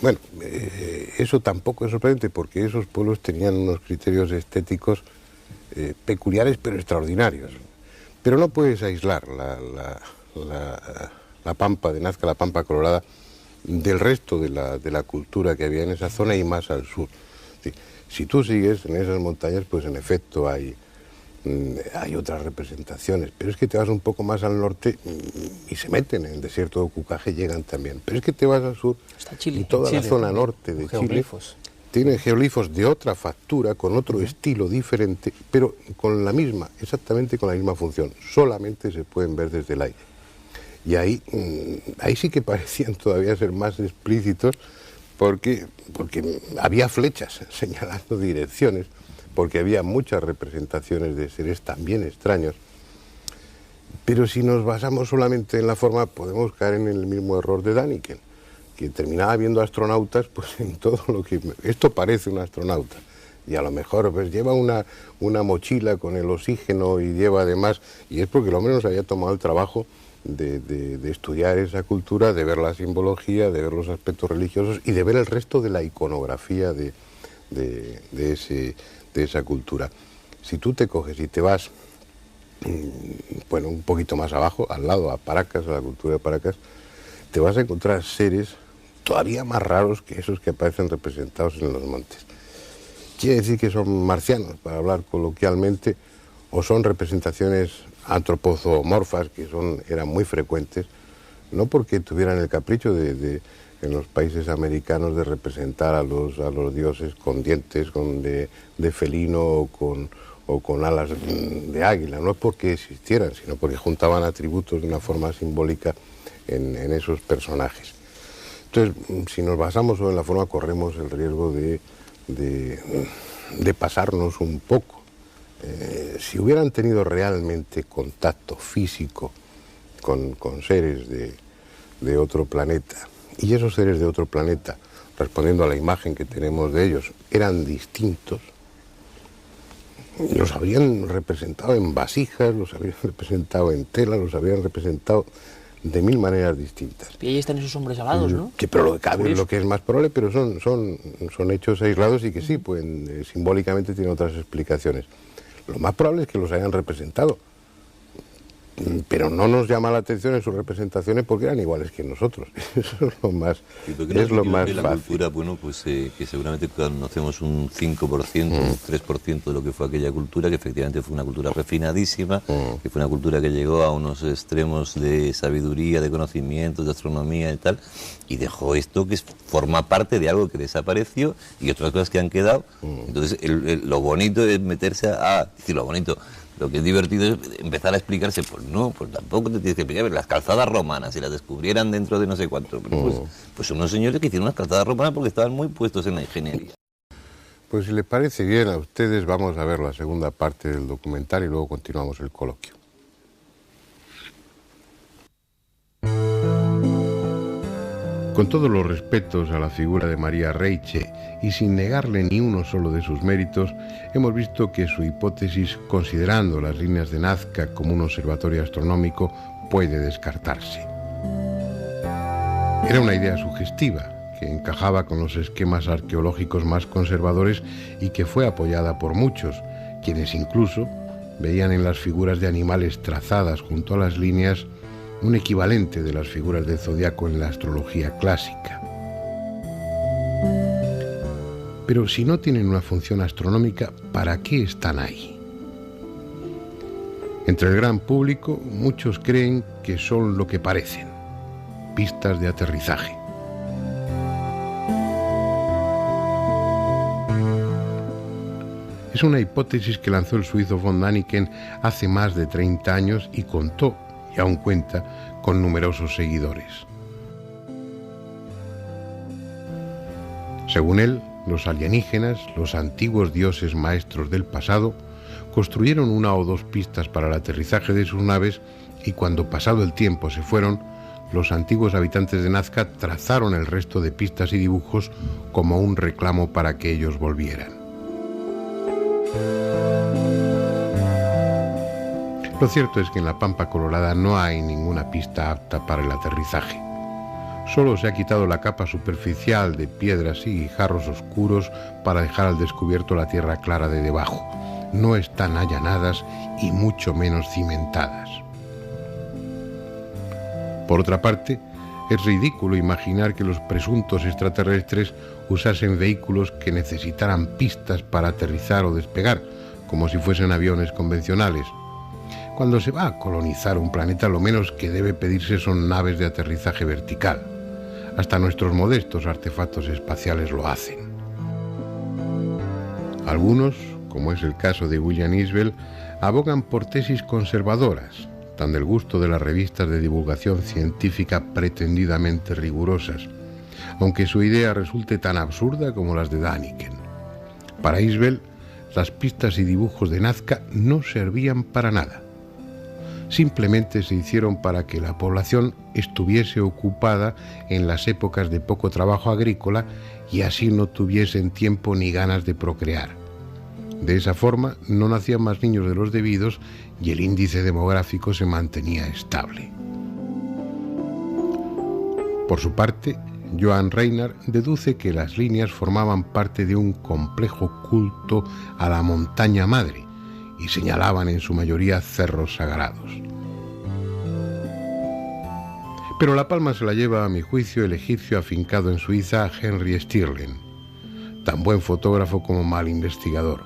Bueno, eso tampoco es sorprendente porque esos pueblos tenían unos criterios estéticos peculiares pero extraordinarios. Pero no puedes aislar la Pampa de Nazca, la Pampa Colorada, del resto de la cultura que había en esa zona y más al sur. Si tú sigues en esas montañas, pues en efecto hay otras representaciones, pero es que te vas un poco más al norte y se meten en el desierto de Cucaje, llegan también. Pero es que te vas al sur, Chile, y toda la zona norte de Chile tiene geoglifos de otra factura, con otro estilo diferente, pero con la misma, exactamente con la misma función. Solamente se pueden ver desde el aire. Y ahí sí que parecían todavía ser más explícitos porque había flechas señalando direcciones, porque había muchas representaciones de seres también extraños. Pero si nos basamos solamente en la forma, podemos caer en el mismo error de Däniken, que terminaba viendo astronautas pues en todo lo que... Esto parece un astronauta, y a lo mejor pues lleva una mochila con el oxígeno y lleva además... Y es porque el hombre nos había tomado el trabajo de estudiar esa cultura, de ver la simbología, de ver los aspectos religiosos y de ver el resto de la iconografía de esa cultura. Si tú te coges y te vas, bueno, un poquito más abajo, al lado, a Paracas, a la cultura de Paracas, te vas a encontrar seres todavía más raros que esos que aparecen representados en los montes. Quiere decir que son marcianos, para hablar coloquialmente, o son representaciones antropomorfas, que eran muy frecuentes, no porque tuvieran el capricho en los países americanos de representar a los dioses con dientes, de felino o con alas de águila, no es porque existieran, sino porque juntaban atributos de una forma simbólica en esos personajes. Entonces, si nos basamos solo en la forma, corremos el riesgo de pasarnos un poco. Si hubieran tenido realmente contacto físico con seres de otro planeta, y esos seres de otro planeta, respondiendo a la imagen que tenemos de ellos, eran distintos, los habrían representado en vasijas, los habrían representado en tela, los habrían representado de mil maneras distintas. Y ahí están esos hombres alados, ¿no? Pero lo que es más probable, pero son hechos aislados y que sí, pueden, simbólicamente tienen otras explicaciones. Lo más probable es que los hayan representado, pero no nos llama la atención en sus representaciones porque eran iguales que nosotros. Eso es lo más, fácil. La cultura, bueno, pues que seguramente conocemos un 5%, un 3% de lo que fue aquella cultura, que efectivamente fue una cultura refinadísima, que fue una cultura que llegó a unos extremos de sabiduría, de conocimientos, de astronomía y tal, y dejó esto que forma parte de algo que desapareció y otras cosas que han quedado. Entonces, lo bonito es meterse lo que es divertido es empezar a explicarse, pues no, pues tampoco te tienes que explicar. Las calzadas romanas, si las descubrieran dentro de no sé cuánto, pues unos señores que hicieron unas calzadas romanas porque estaban muy puestos en la ingeniería. Pues si les parece bien a ustedes, vamos a ver la segunda parte del documental y luego continuamos el coloquio. Con todos los respetos a la figura de María Reiche y sin negarle ni uno solo de sus méritos, hemos visto que su hipótesis, considerando las líneas de Nazca como un observatorio astronómico, puede descartarse. Era una idea sugestiva, que encajaba con los esquemas arqueológicos más conservadores y que fue apoyada por muchos, quienes incluso veían en las figuras de animales trazadas junto a las líneas un equivalente de las figuras del zodiaco en la astrología clásica. Pero si no tienen una función astronómica, ¿para qué están ahí? Entre el gran público, muchos creen que son lo que parecen, pistas de aterrizaje. Es una hipótesis que lanzó el suizo von Däniken hace más de 30 años y contó, y aún cuenta, con numerosos seguidores. Según él, los alienígenas, los antiguos dioses maestros del pasado, construyeron una o dos pistas para el aterrizaje de sus naves y cuando pasado el tiempo se fueron, los antiguos habitantes de Nazca trazaron el resto de pistas y dibujos como un reclamo para que ellos volvieran. Lo cierto es que en la Pampa Colorada no hay ninguna pista apta para el aterrizaje. Solo se ha quitado la capa superficial de piedras y guijarros oscuros para dejar al descubierto la tierra clara de debajo. No están allanadas y mucho menos cimentadas. Por otra parte, es ridículo imaginar que los presuntos extraterrestres usasen vehículos que necesitaran pistas para aterrizar o despegar, como si fuesen aviones convencionales. Cuando se va a colonizar un planeta, lo menos que debe pedirse son naves de aterrizaje vertical. Hasta nuestros modestos artefactos espaciales lo hacen. Algunos, como es el caso de William Isbell, abogan por tesis conservadoras, tan del gusto de las revistas de divulgación científica pretendidamente rigurosas, aunque su idea resulte tan absurda como las de Däniken. Para Isbell, las pistas y dibujos de Nazca no servían para nada. Simplemente se hicieron para que la población estuviese ocupada en las épocas de poco trabajo agrícola y así no tuviesen tiempo ni ganas de procrear. De esa forma no nacían más niños de los debidos y el índice demográfico se mantenía estable. Por su parte, Johann Reinhard deduce que las líneas formaban parte de un complejo culto a la montaña madre y señalaban en su mayoría cerros sagrados. Pero la palma se la lleva, a mi juicio, el egipcio afincado en Suiza Henry Stirling, tan buen fotógrafo como mal investigador.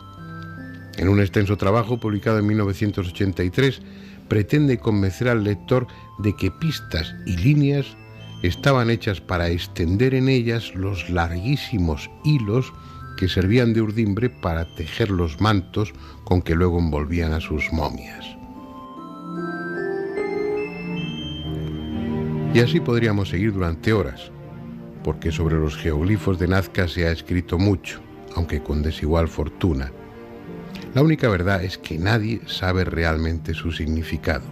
En un extenso trabajo publicado en 1983, pretende convencer al lector de que pistas y líneas estaban hechas para extender en ellas los larguísimos hilos que servían de urdimbre para tejer los mantos con que luego envolvían a sus momias. Y así podríamos seguir durante horas, porque sobre los geoglifos de Nazca se ha escrito mucho, aunque con desigual fortuna. La única verdad es que nadie sabe realmente su significado.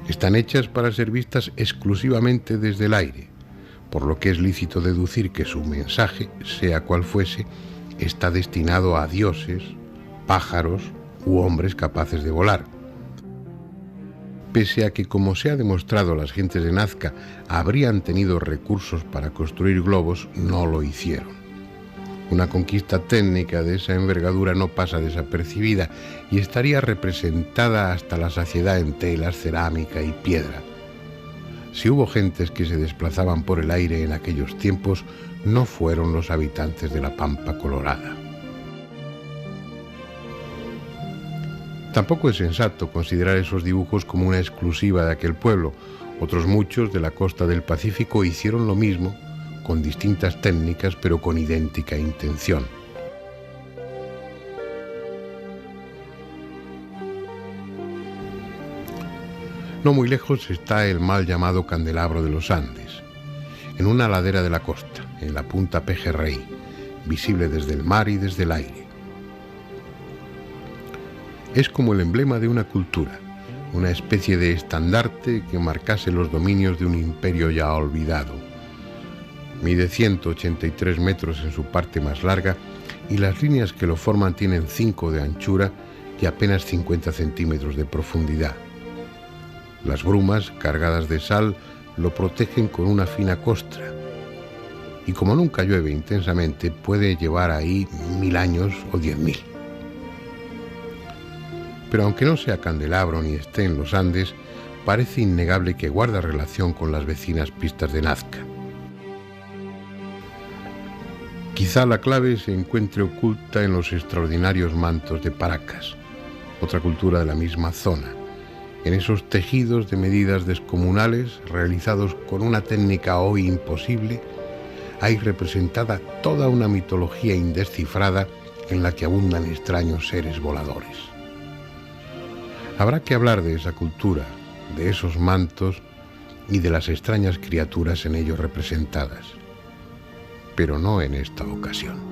Están hechas para ser vistas exclusivamente desde el aire, por lo que es lícito deducir que su mensaje, sea cual fuese, está destinado a dioses, pájaros u hombres capaces de volar. Pese a que, como se ha demostrado, las gentes de Nazca habrían tenido recursos para construir globos, no lo hicieron. Una conquista técnica de esa envergadura no pasa desapercibida y estaría representada hasta la saciedad en telas, cerámica y piedra. Si hubo gentes que se desplazaban por el aire en aquellos tiempos, no fueron los habitantes de la Pampa Colorada. Tampoco es sensato considerar esos dibujos como una exclusiva de aquel pueblo. Otros muchos de la costa del Pacífico hicieron lo mismo, con distintas técnicas, pero con idéntica intención. No muy lejos está el mal llamado Candelabro de los Andes, en una ladera de la costa, en la punta Pejerrey, visible desde el mar y desde el aire. Es como el emblema de una cultura, una especie de estandarte que marcase los dominios de un imperio ya olvidado. Mide 183 metros en su parte más larga y las líneas que lo forman tienen 5 de anchura y apenas 50 centímetros de profundidad. Las brumas, cargadas de sal, lo protegen con una fina costra. Y como nunca llueve intensamente, puede llevar ahí 1000 años o 10.000. Pero aunque no sea candelabro ni esté en los Andes, parece innegable que guarda relación con las vecinas pistas de Nazca. Quizá la clave se encuentre oculta en los extraordinarios mantos de Paracas, otra cultura de la misma zona, en esos tejidos de medidas descomunales realizados con una técnica hoy imposible. Hay representada toda una mitología indescifrada en la que abundan extraños seres voladores. Habrá que hablar de esa cultura, de esos mantos y de las extrañas criaturas en ellos representadas, pero no en esta ocasión.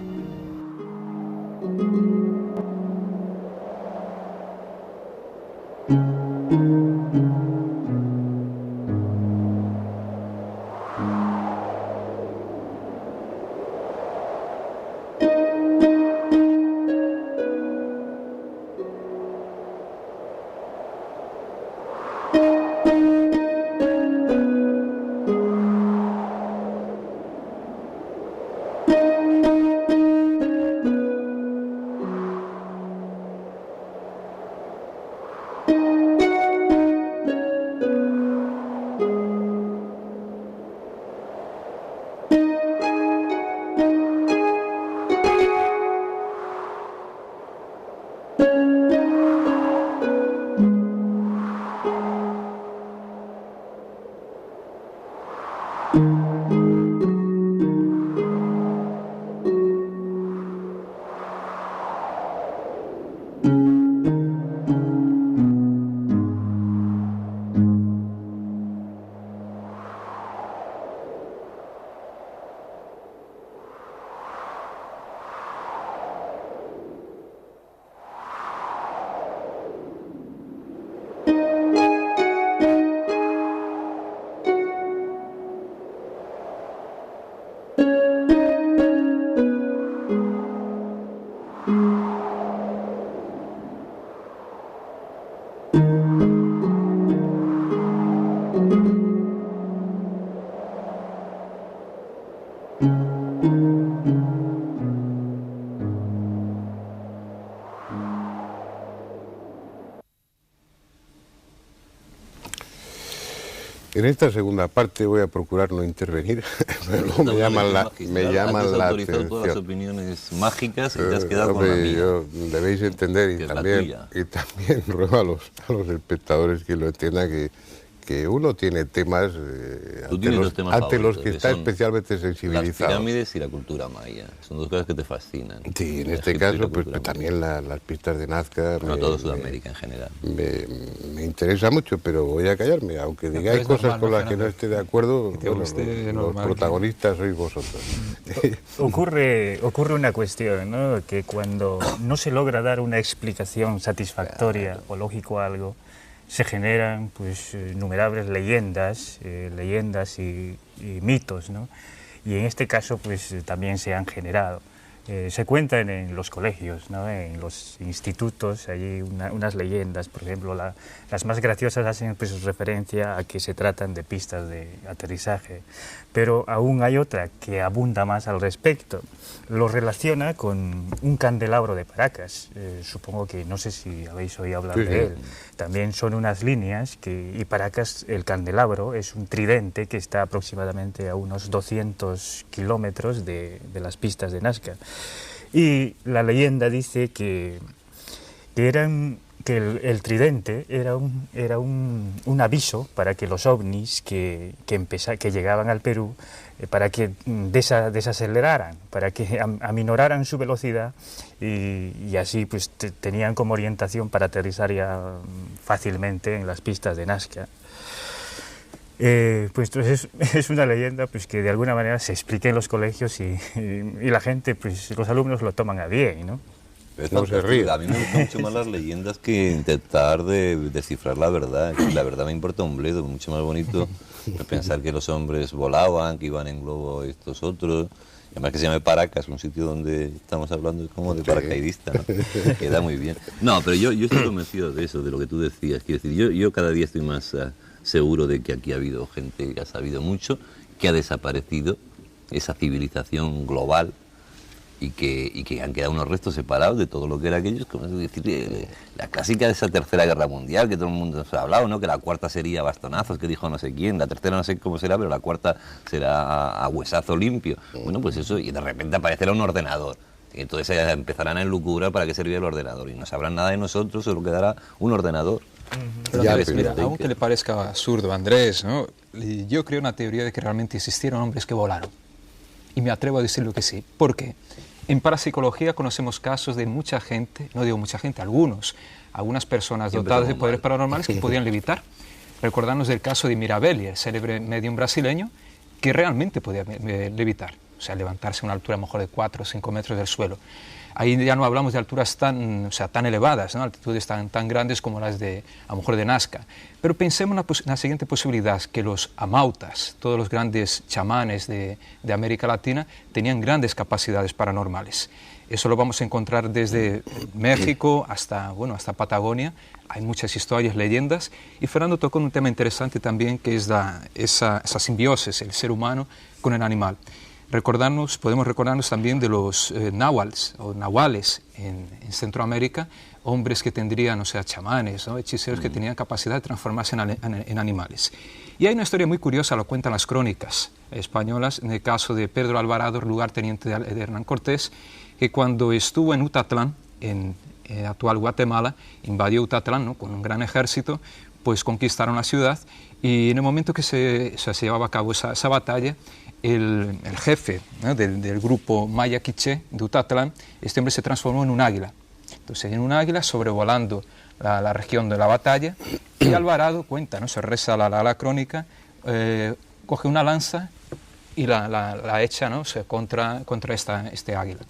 En esta segunda parte voy a procurar no intervenir, pero luego me llaman la atención. Todas las opiniones mágicas y te has quedado con la mía. Debéis entender, y también ruego a los espectadores que lo entiendan, que uno tiene temas ante los que está especialmente sensibilizado. Las pirámides y la cultura maya, son dos cosas que te fascinan. Sí, en este caso, pues también las pistas de Nazca. No, todo Sudamérica en general. Me interesa mucho, pero voy a callarme, aunque digáis cosas con las que no esté de acuerdo, bueno, los protagonistas sois vosotros. Ocurre una cuestión, ¿no? Que cuando no se logra dar una explicación satisfactoria o lógico a algo, se generan pues innumerables leyendas y mitos, ¿no? Y en este caso pues también se han generado. Se cuentan en los colegios, ¿no? En los institutos, hay unas leyendas, por ejemplo, las más graciosas hacen pues, referencia a que se tratan de pistas de aterrizaje, pero aún hay otra que abunda más al respecto. Lo relaciona con un candelabro de Paracas, supongo que no sé si habéis oído hablar de él. También son unas líneas y Paracas, el candelabro, es un tridente que está aproximadamente a unos 200 kilómetros de las pistas de Nazca. Y la leyenda dice que el tridente era un aviso para que los ovnis que llegaban al Perú, para que desaceleraran, para que aminoraran su velocidad y así pues tenían como orientación para aterrizar ya fácilmente en las pistas de Nazca. Pues entonces es una leyenda pues, que de alguna manera se explica en los colegios y la gente, pues los alumnos lo toman a bien, ¿no? No se ríe. A mí me gustan mucho más las leyendas que intentar descifrar la verdad. La verdad me importa un bledo, mucho más bonito pensar que los hombres volaban, que iban en globo estos otros. Y además que se llame Paracas, un sitio donde estamos hablando como de paracaidista, ¿no? Queda muy bien. No, pero yo estoy convencido de eso, de lo que tú decías. Quiero decir, yo cada día estoy más seguro de que aquí ha habido gente que ha sabido mucho, que ha desaparecido esa civilización global y que han quedado unos restos separados de todo lo que era aquello. Como decir, la clásica de esa tercera guerra mundial que todo el mundo nos ha hablado, ¿no? Que la cuarta sería bastonazos, que dijo no sé quién, la tercera no sé cómo será, pero la cuarta será a huesazo limpio. Bueno, pues eso, y de repente aparecerá un ordenador. Y entonces empezarán a elucubrar para qué servía el ordenador y no sabrán nada de nosotros, solo quedará un ordenador. Pero Andrés, mira, aunque le parezca absurdo, Andrés, ¿no? Yo creo una teoría de que realmente existieron hombres que volaron. Y me atrevo a decirlo que sí. ¿Por qué? En parapsicología conocemos casos de mucha gente, no digo mucha gente, algunas personas dotadas de poderes paranormales que podían levitar. Recordarnos del caso de Mirabelli, el célebre medium brasileño, que realmente podía levitar, o sea, levantarse a una altura a lo mejor de 4 o 5 metros del suelo. Ahí ya no hablamos de alturas tan elevadas, ¿no? Altitudes tan grandes como las de, a lo mejor, de Nazca. Pero pensemos en la siguiente posibilidad, que los amautas, todos los grandes chamanes de América Latina, tenían grandes capacidades paranormales. Eso lo vamos a encontrar desde México hasta Patagonia. Hay muchas historias, leyendas. Y Fernando tocó un tema interesante también, que es esa simbiosis, el ser humano con el animal. Podemos recordarnos también de los nahuales en Centroamérica, hombres que tendrían, chamanes, ¿no? Hechiceros que tenían capacidad de transformarse en animales. Y hay una historia muy curiosa, lo cuentan las crónicas españolas, en el caso de Pedro Alvarado, lugarteniente de Hernán Cortés, que cuando estuvo en Utatlán, en actual Guatemala, invadió Utatlán, ¿no? Con un gran ejército, pues conquistaron la ciudad, y en el momento que se llevaba a cabo esa batalla, el jefe, ¿no? del grupo Maya Quiché de Utatlán, este hombre se transformó en un águila. Entonces, en un águila sobrevolando la región de la batalla, y Alvarado cuenta, ¿no? Se reza la crónica, coge una lanza y la echa, ¿no? contra este águila.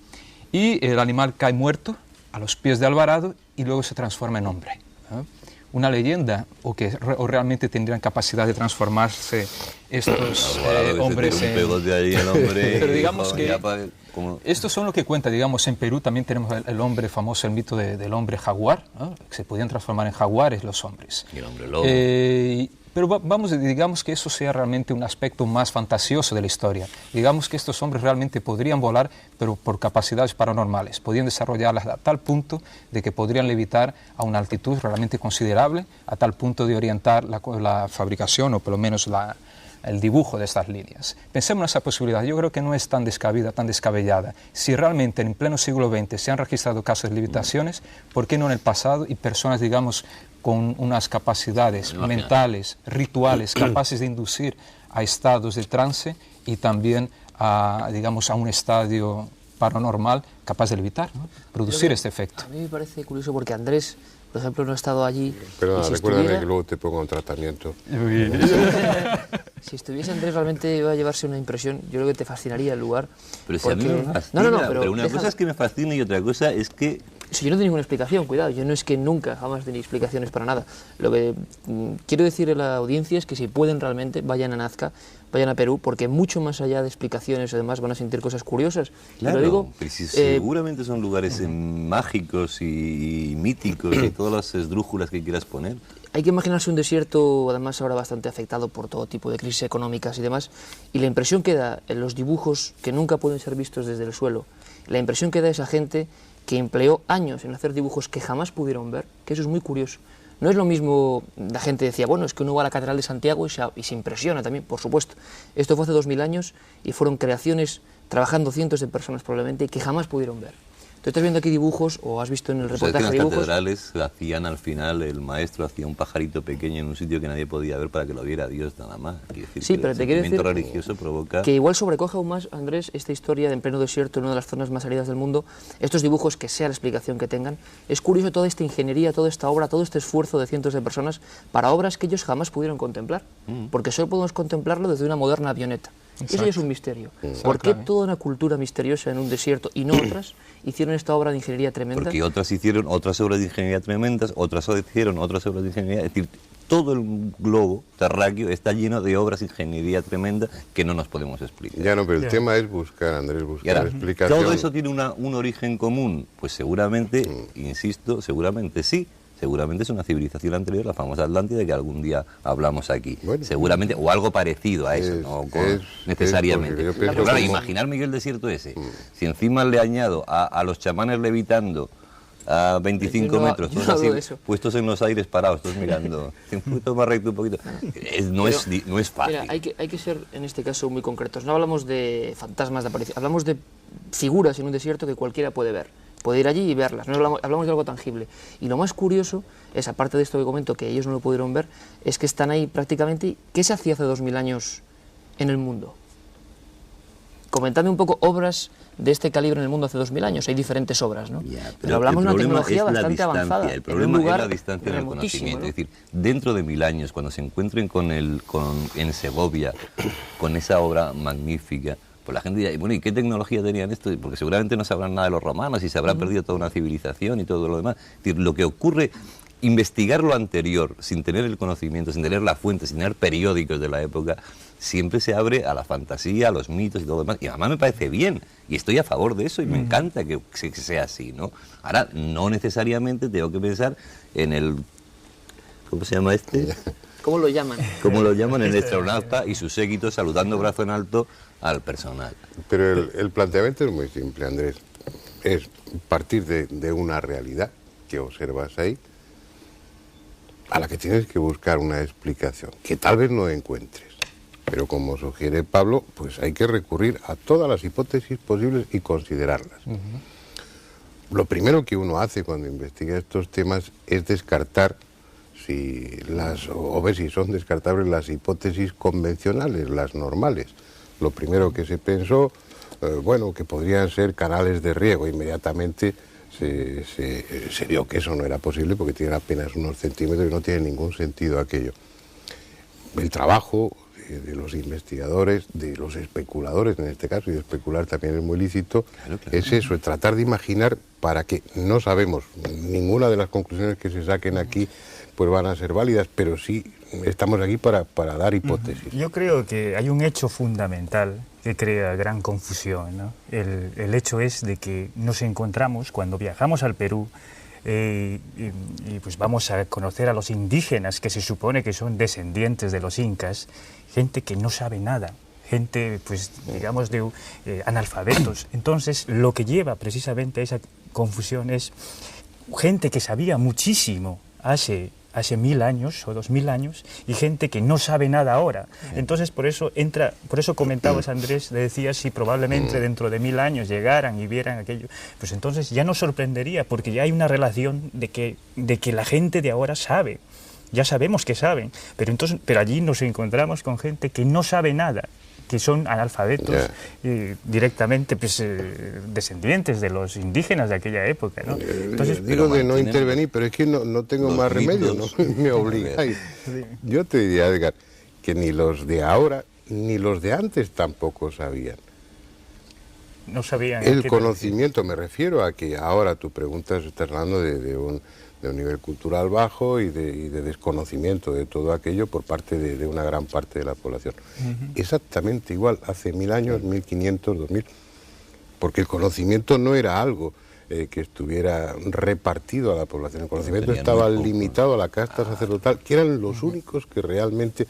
Y el animal cae muerto a los pies de Alvarado y luego se transforma en hombre, ¿no? Una leyenda, o realmente tendrían capacidad de transformarse estos hombres en... Pero digamos que estos son lo que cuenta, digamos, en Perú también tenemos el hombre famoso, el mito del hombre jaguar, ¿no? Que se podían transformar en jaguares los hombres. Y el hombre lobo. Pero digamos que eso sea realmente un aspecto más fantasioso de la historia. Digamos que estos hombres realmente podrían volar, pero por capacidades paranormales. Podían desarrollarlas a tal punto de que podrían levitar a una altitud realmente considerable, a tal punto de orientar la fabricación o por lo menos el dibujo de estas líneas. Pensemos en esa posibilidad. Yo creo que no es tan descabida, tan descabellada. Si realmente en pleno siglo XX se han registrado casos de levitaciones, ¿por qué no en el pasado? Y personas, digamos, con unas capacidades mentales, rituales, capaces de inducir a estados de trance y también a un estadio paranormal capaz de levitar, ¿no? Producir este efecto. A mí me parece curioso porque Andrés, por ejemplo, no ha estado allí. Pero recuérdame que luego te pongo un tratamiento. Si estuviese Andrés, realmente iba a llevarse una impresión. Yo creo que te fascinaría el lugar. Pero si a mí me fascina, pero una cosa es que me fascina y otra cosa es que Si yo no tengo ninguna explicación, cuidado, yo no es que nunca, jamás tenía explicaciones para nada. Lo que quiero decir a la audiencia es que si pueden realmente, vayan a Nazca, vayan a Perú, porque mucho más allá de explicaciones y demás van a sentir cosas curiosas. Claro, lo digo, pero si seguramente son lugares mágicos y míticos y todas las esdrújulas que quieras poner. Hay que imaginarse un desierto, además ahora bastante afectado por todo tipo de crisis económicas y demás, y la impresión que da en los dibujos que nunca pueden ser vistos desde el suelo, la impresión que da esa gente que empleó años en hacer dibujos que jamás pudieron ver, que eso es muy curioso. No es lo mismo, la gente decía, bueno, es que uno va a la Catedral de Santiago y se impresiona también, por supuesto. Esto fue hace 2000 años y fueron creaciones trabajando cientos de personas probablemente que jamás pudieron ver. Tú estás viendo aquí dibujos, o has visto en el reportaje que dibujos. las catedrales hacían al final, el maestro hacía un pajarito pequeño en un sitio que nadie podía ver para que lo viera Dios nada más. Quiere decir Sí, que pero el te quiero decir religioso provoca... que igual sobrecoge aún más, Andrés, esta historia de en pleno desierto, en una de las zonas más áridas del mundo, estos dibujos, que sea la explicación que tengan. Es curioso toda esta ingeniería, toda esta obra, todo este esfuerzo de cientos de personas para obras que ellos jamás pudieron contemplar, porque solo podemos contemplarlo desde una moderna avioneta. Exacto. Eso ya es un misterio. ¿Por qué toda una cultura misteriosa en un desierto y no otras hicieron esta obra de ingeniería tremenda? Porque otras hicieron otras obras de ingeniería tremendas, otras hicieron otras obras de ingeniería. Es decir, todo el globo terráqueo está lleno de obras de ingeniería tremenda que no nos podemos explicar. Ya no, pero el tema es buscar, Andrés, buscar ahora, explicación. ¿todo eso tiene un origen común? Pues seguramente, insisto, seguramente sí. Seguramente es una civilización anterior, la famosa Atlántida, que algún día hablamos aquí. Bueno, seguramente, o algo parecido a eso, no necesariamente. Pero claro, imaginarme que el desierto ese, si encima le añado a los chamanes levitando a 25 metros, todos así, puestos en los aires parados, todos mirando, un poquito más recto, un poquito... No es fácil. Mira, hay que ser, en este caso, muy concretos. No hablamos de fantasmas de aparición, hablamos de figuras en un desierto que cualquiera puede ver. Puede ir allí y verlas, no hablamos de algo tangible. Y lo más curioso es, aparte de esto que comento, que ellos no lo pudieron ver, es que están ahí prácticamente. ¿Qué se hacía hace 2000 años en el mundo? Comentadme un poco obras de este calibre en el mundo hace 2000 años. Hay diferentes obras, ¿no? Pero hablamos de una tecnología bastante avanzada. El problema es la distancia en el conocimiento. ¿No? Es decir, dentro de 1000 años, cuando se encuentren en Segovia, con esa obra magnífica, pues la gente dirá, bueno, ¿y qué tecnología tenían esto? Porque seguramente no sabrán nada de los romanos y se habrá perdido toda una civilización y todo lo demás. Es decir, lo que ocurre, investigar lo anterior sin tener el conocimiento, sin tener la fuente, sin tener periódicos de la época, siempre se abre a la fantasía, a los mitos y todo lo demás. Y además me parece bien, y estoy a favor de eso, y me encanta que sea así, ¿no? Ahora, no necesariamente tengo que pensar en el... ¿Cómo se llama este? ¿Cómo lo llaman? Como lo llaman, el astronauta y sus séquitos saludando brazo en alto al personal. Pero el planteamiento es muy simple, Andrés. Es partir de una realidad que observas ahí, a la que tienes que buscar una explicación, que tal vez no encuentres. Pero como sugiere Pablo, pues hay que recurrir a todas las hipótesis posibles y considerarlas. Lo primero que uno hace cuando investiga estos temas es descartar o ver si son descartables las hipótesis convencionales, las normales. Lo primero que se pensó, bueno, que podrían ser canales de riego. Inmediatamente se vio que eso no era posible porque tienen apenas unos centímetros y no tiene ningún sentido aquello. El trabajo de los investigadores, de los especuladores en este caso, y de especular también es muy lícito, claro. Es eso, es tratar de imaginar para que no sabemos, ninguna de las conclusiones que se saquen aquí pues van a ser válidas, pero sí estamos aquí para dar hipótesis. Yo creo que hay un hecho fundamental que crea gran confusión, ¿no? El hecho es de que nos encontramos, cuando viajamos al Perú, y pues vamos a conocer a los indígenas que se supone que son descendientes de los incas, gente que no sabe nada, gente, pues digamos, de analfabetos. Entonces, lo que lleva precisamente a esa confusión es gente que sabía muchísimo hace 1000 años o 2000 años y gente que no sabe nada ahora. Entonces por eso comentabas, Andrés, le decías si probablemente dentro de 1000 años llegaran y vieran aquello, pues entonces ya nos sorprendería porque ya hay una relación de que la gente de ahora sabe, ya sabemos que saben, pero allí nos encontramos con gente que no sabe nada, que son analfabetos directamente pues, descendientes de los indígenas de aquella época, ¿no? Entonces, digo de no intervenir, pero es que no tengo más remedio, no me obligáis. Yo te diría, Edgar, que ni los de ahora ni los de antes tampoco sabían. no sabían... El conocimiento, me refiero a que ahora tu pregunta estás hablando de un nivel cultural bajo y de desconocimiento de todo aquello por parte de una gran parte de la población. Exactamente igual, hace 1000 años, 1500, 2000, porque el conocimiento no era algo que estuviera repartido a la población, el conocimiento estaba limitado a la casta sacerdotal, que eran los únicos que realmente...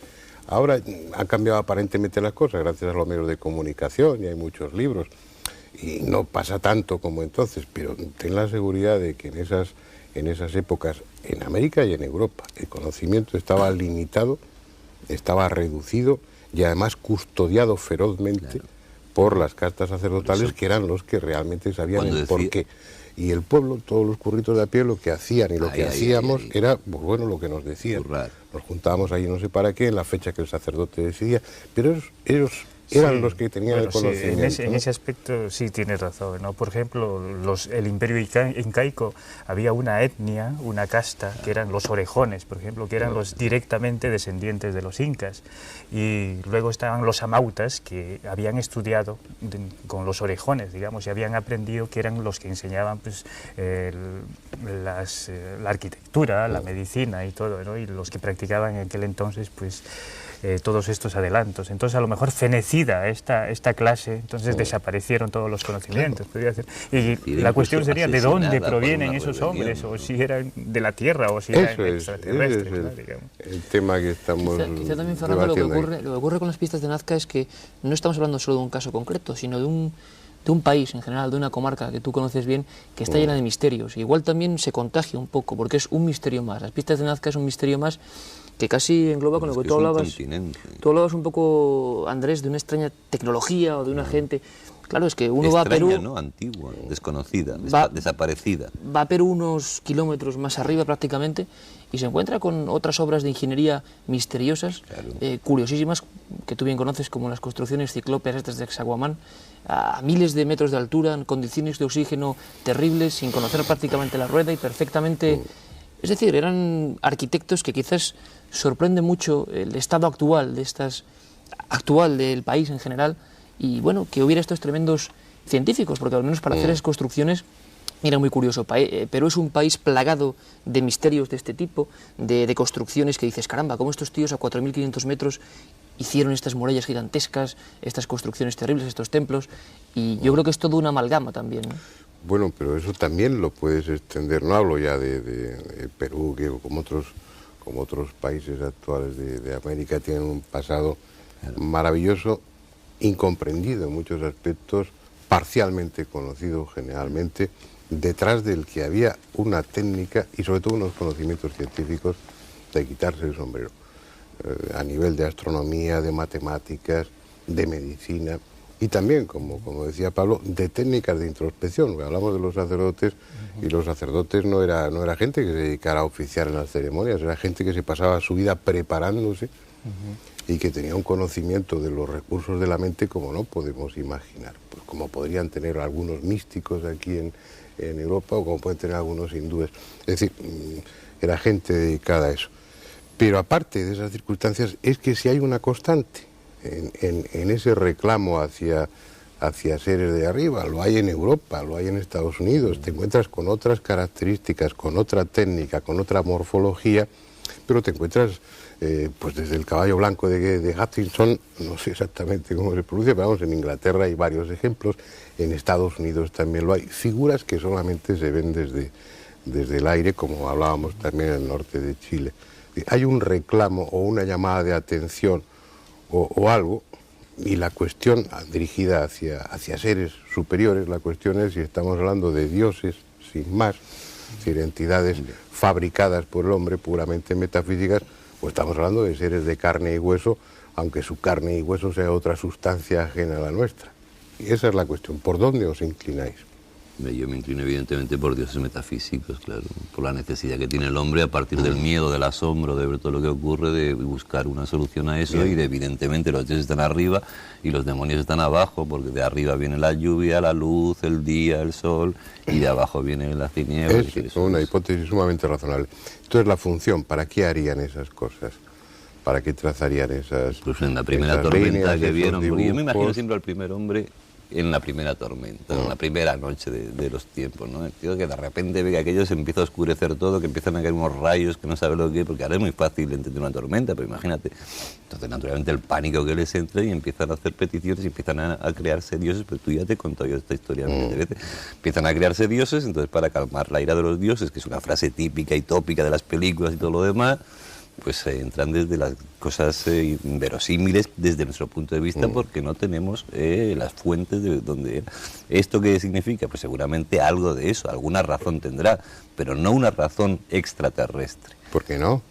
Ahora han cambiado aparentemente las cosas gracias a los medios de comunicación y hay muchos libros y no pasa tanto como entonces, pero ten la seguridad de que en esas épocas, en América y en Europa, el conocimiento estaba limitado, estaba reducido y además custodiado ferozmente por las castas sacerdotales, que eran los que realmente sabían el porqué. Y el pueblo, todos los curritos de a pie, lo que hacían y lo que hacíamos era, pues bueno, lo que nos decían. Nos juntábamos ahí no sé para qué, en la fecha que el sacerdote decidía, pero ellos eran los que tenían el conocimiento. Sí, en ese aspecto sí tienes razón, ¿no? Por ejemplo, el imperio incaico, había una etnia, una casta, que eran los orejones, por ejemplo, que eran los directamente descendientes de los incas. Y luego estaban los amautas, que habían estudiado con los orejones, digamos, y habían aprendido, que eran los que enseñaban pues, la arquitectura, la medicina y todo, ¿no? Y los que practicaban en aquel entonces, pues... todos estos adelantos. Entonces, a lo mejor fenecida esta clase, entonces desaparecieron todos los conocimientos. Podría ser. Y la cuestión sería de dónde provienen esos hombres, o si eran de la Tierra, o si eran extraterrestres. El tema que estamos quizá también, Fernando, lo que ocurre con las pistas de Nazca es que no estamos hablando solo de un caso concreto, sino de un país en general, de una comarca que tú conoces bien, que está llena de misterios. Igual también se contagia un poco, porque es un misterio más. Las pistas de Nazca es un misterio más que casi engloba con lo que tú hablabas. Tú hablabas un poco, Andrés, de una extraña tecnología o de una gente... Claro, es que uno va a Perú... ¿no? Antigua, desconocida, desaparecida. Va a Perú unos kilómetros más arriba prácticamente y se encuentra con otras obras de ingeniería misteriosas, curiosísimas, que tú bien conoces, como las construcciones ciclópeas estas de Sacsayhuamán, a miles de metros de altura, en condiciones de oxígeno terribles, sin conocer prácticamente la rueda y perfectamente... Es decir, eran arquitectos que quizás sorprende mucho el estado actual del país en general, y bueno, que hubiera estos tremendos científicos, porque al menos para hacer esas construcciones era muy curioso. Perú es un país plagado de misterios de este tipo, de construcciones que dices, caramba, cómo estos tíos a 4.500 metros hicieron estas murallas gigantescas, estas construcciones terribles, estos templos, y yo creo que es todo una amalgama también, ¿no? Bueno, pero eso también lo puedes extender, no hablo ya de Perú, que como otros países actuales de América tienen un pasado maravilloso, incomprendido en muchos aspectos, parcialmente conocido generalmente, detrás del que había una técnica y sobre todo unos conocimientos científicos de quitarse el sombrero, a nivel de astronomía, de matemáticas, de medicina y también, como decía Pablo, de técnicas de introspección. Hablamos de los sacerdotes y los sacerdotes no era gente que se dedicara a oficiar en las ceremonias, era gente que se pasaba su vida preparándose y que tenía un conocimiento de los recursos de la mente como no podemos imaginar, pues como podrían tener algunos místicos aquí en Europa o como pueden tener algunos hindúes. Es decir, era gente dedicada a eso. Pero aparte de esas circunstancias, es que si hay una constante en ese reclamo hacia seres de arriba, lo hay en Europa, lo hay en Estados Unidos, te encuentras con otras características, con otra técnica, con otra morfología, pero te encuentras pues desde el caballo blanco de Hutchinson, no sé exactamente cómo se pronuncia, pero vamos, en Inglaterra hay varios ejemplos, en Estados Unidos también lo hay, figuras que solamente se ven desde el aire, como hablábamos también en el norte de Chile. Hay un reclamo o una llamada de atención o algo, y la cuestión dirigida hacia seres superiores, la cuestión es si estamos hablando de dioses sin más, es decir, entidades fabricadas por el hombre, puramente metafísicas, o estamos hablando de seres de carne y hueso, aunque su carne y hueso sea otra sustancia ajena a la nuestra. Y esa es la cuestión. ¿Por dónde os inclináis? Yo me inclino evidentemente por dioses metafísicos, claro, por la necesidad que tiene el hombre a partir del miedo, del asombro, de ver todo lo que ocurre, de buscar una solución a eso. Bien. Y de, evidentemente los dioses están arriba y los demonios están abajo, porque de arriba viene la lluvia, la luz, el día, el sol, y de abajo viene las tinieblas. Es una hipótesis sumamente razonable. Entonces, la función, ¿para qué harían esas cosas? ¿Para qué trazarían esas? Pues en la primera tormenta que vieron, porque yo me imagino siempre al primer hombre en la primera tormenta, en la primera noche de los tiempos, ¿no? El tío que de repente ve que aquello se empieza a oscurecer todo, que empiezan a caer unos rayos que no sabe lo que es, porque ahora es muy fácil entender una tormenta, pero imagínate. Entonces, naturalmente, el pánico que les entra y empiezan a hacer peticiones y empiezan a crearse dioses, pero tú ya te he contado yo esta historia miles de veces. Empiezan a crearse dioses, entonces para calmar la ira de los dioses, que es una frase típica y tópica de las películas y todo lo demás, pues entran desde las cosas inverosímiles desde nuestro punto de vista, porque no tenemos las fuentes de donde era. ¿Esto qué significa? Pues seguramente algo de eso, alguna razón tendrá, pero no una razón extraterrestre. ¿Por qué no?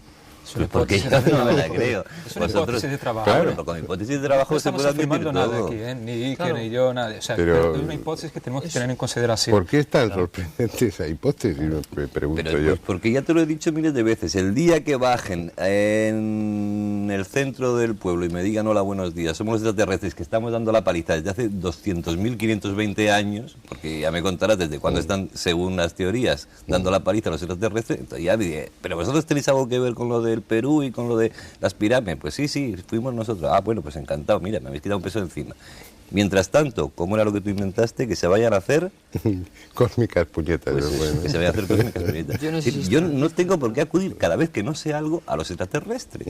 Porque yo no me la creo. Es una hipótesis de trabajo. Claro, pero con hipótesis de trabajo no se puede admitir afirmando todo. nada aquí, ni Iker, claro, ni yo, nadie. O sea, pero es una hipótesis que tenemos que tener en consideración. ¿Por qué es tan sorprendente esa hipótesis? Me pregunto Pero yo. pues porque ya te lo he dicho miles de veces, el día que bajen en el centro del pueblo y me digan hola, buenos días, somos los extraterrestres que estamos dando la paliza desde hace 200.520 años, porque ya me contarás desde cuándo están, según las teorías, dando la paliza a los extraterrestres, entonces ya diré, pero vosotros tenéis algo que ver con lo del Perú y con lo de las pirámides. Pues sí, fuimos nosotros. Ah, bueno, pues encantado, mira, me habéis quitado un peso encima. Mientras tanto, ¿cómo era lo que tú inventaste? Que se vayan a hacer... Cósmicas puñetas. Pues bueno. que se vayan a hacer cósmicas puñetas. Yo no tengo por qué acudir cada vez que no sé algo a los extraterrestres.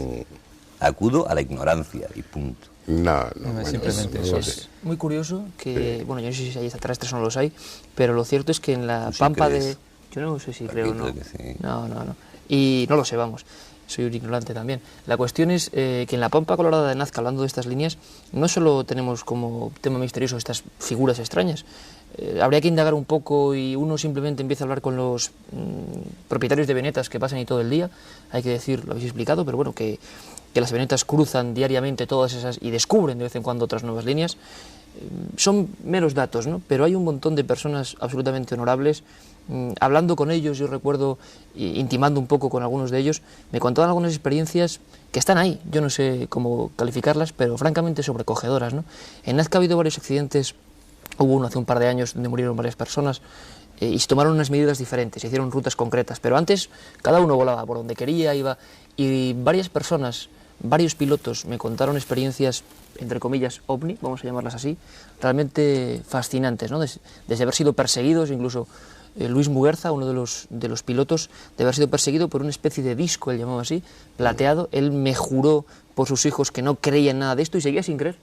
Acudo a la ignorancia y punto. No, No, simplemente eso. Es muy curioso que, bueno, yo no sé si hay extraterrestres o no los hay, pero lo cierto es que en la ¿Tú sí pampa crees? de... Yo no sé si creo o no. Que sí. No. Y no lo sé, vamos. Soy un ignorante también. La cuestión es que en la Pampa Colorada de Nazca, hablando de estas líneas, no solo tenemos como tema misterioso estas figuras extrañas. Habría que indagar un poco y uno simplemente empieza a hablar con los propietarios de venetas que pasan ahí todo el día. Hay que decir, lo habéis explicado, pero bueno, que las venetas cruzan diariamente todas esas y descubren de vez en cuando otras nuevas líneas. Son meros datos, ¿no? Pero hay un montón de personas absolutamente honorables. Hablando con ellos, yo recuerdo, intimando un poco con algunos de ellos, me contaban algunas experiencias que están ahí, yo no sé cómo calificarlas, pero francamente sobrecogedoras, ¿no? En Nazca ha habido varios accidentes, hubo uno hace un par de años donde murieron varias personas, y se tomaron unas medidas diferentes, se hicieron rutas concretas, pero antes cada uno volaba por donde quería, iba, y varias personas, varios pilotos me contaron experiencias, entre comillas, ovni, vamos a llamarlas así, realmente fascinantes, ¿no? Desde haber sido perseguidos, incluso Luis Muguerza, uno de los pilotos, de haber sido perseguido por una especie de disco, él llamaba así, plateado. Él me juró por sus hijos que no creía en nada de esto y seguía sin creer.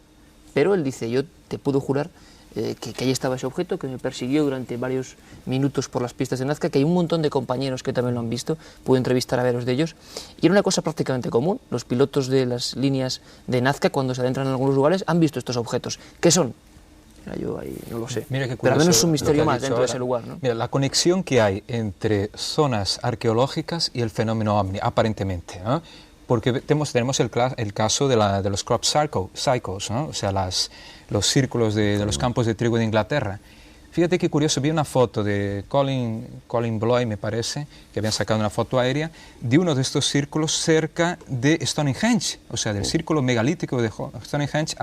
Pero él dice, yo te puedo jurar que ahí estaba ese objeto, que me persiguió durante varios minutos por las pistas de Nazca, que hay un montón de compañeros que también lo han visto, pude entrevistar a varios de ellos, y era una cosa prácticamente común. Los pilotos de las líneas de Nazca, cuando se adentran en algunos lugares, han visto estos objetos. ¿Qué son? Yo ahí no lo sé, Mira qué curioso, pero al menos es un misterio más dentro ahora de ese lugar, ¿no? Mira, la conexión que hay entre zonas arqueológicas y el fenómeno ovni, aparentemente, ¿no? Porque tenemos el caso de los crop circles, ¿no? O sea, los círculos de los campos de trigo de Inglaterra. Fíjate qué curioso, vi una foto de Colin Bloy, me parece, que habían sacado una foto aérea, de uno de estos círculos cerca de Stonehenge, o sea, del círculo megalítico de Stonehenge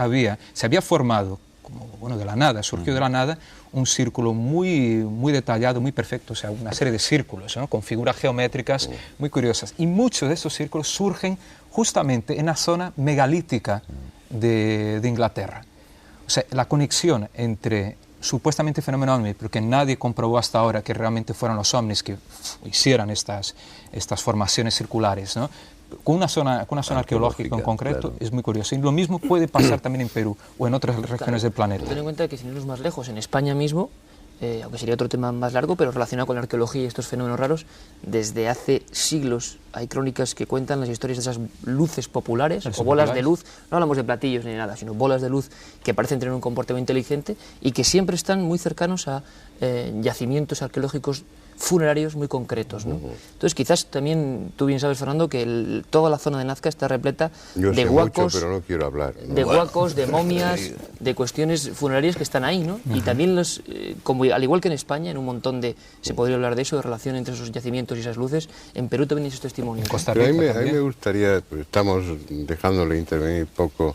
se había formado, como, bueno, de la nada, surgió de la nada, un círculo muy detallado, muy perfecto, o sea, una serie de círculos, ¿no? Con figuras geométricas muy curiosas. Y muchos de estos círculos surgen justamente en la zona megalítica de Inglaterra. O sea, la conexión entre supuestamente fenómeno ovni, porque nadie comprobó hasta ahora que realmente fueron los ovnis que hicieran estas formaciones circulares, ¿no? Con una zona arqueológica en concreto, claro. Es muy curioso. Y lo mismo puede pasar también en Perú o en otras regiones del planeta. Ten en cuenta que sin irnos más lejos, en España mismo, aunque sería otro tema más largo, pero relacionado con la arqueología y estos fenómenos raros, desde hace siglos hay crónicas que cuentan las historias de esas luces populares o bolas de luz, no hablamos de platillos ni nada, sino bolas de luz que parecen tener un comportamiento inteligente y que siempre están muy cercanos a yacimientos arqueológicos funerarios muy concretos, ¿no? Entonces quizás también, tú bien sabes, Fernando, que toda la zona de Nazca está repleta de huacos, pero no quiero hablar, ¿no? De huacos, de momias, de cuestiones funerarias que están ahí, ¿no? Y también como al igual que en España, en un montón se podría hablar de eso, de relación entre esos yacimientos y esas luces, en Perú también hay esos testimonios. Pero a mí me gustaría, pues estamos dejándole intervenir poco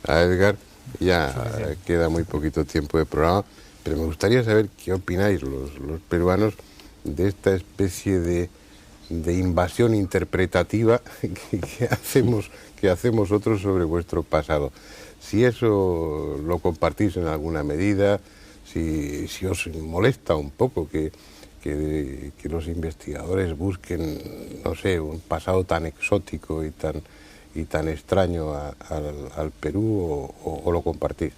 a Edgar, ya queda muy poquito tiempo de programa, pero me gustaría saber qué opináis los peruanos de esta especie de de invasión interpretativa que hacemos otros sobre vuestro pasado. Si eso lo compartís en alguna medida, si os molesta un poco que los investigadores busquen, no sé, un pasado tan exótico y tan extraño al Perú, o lo compartís.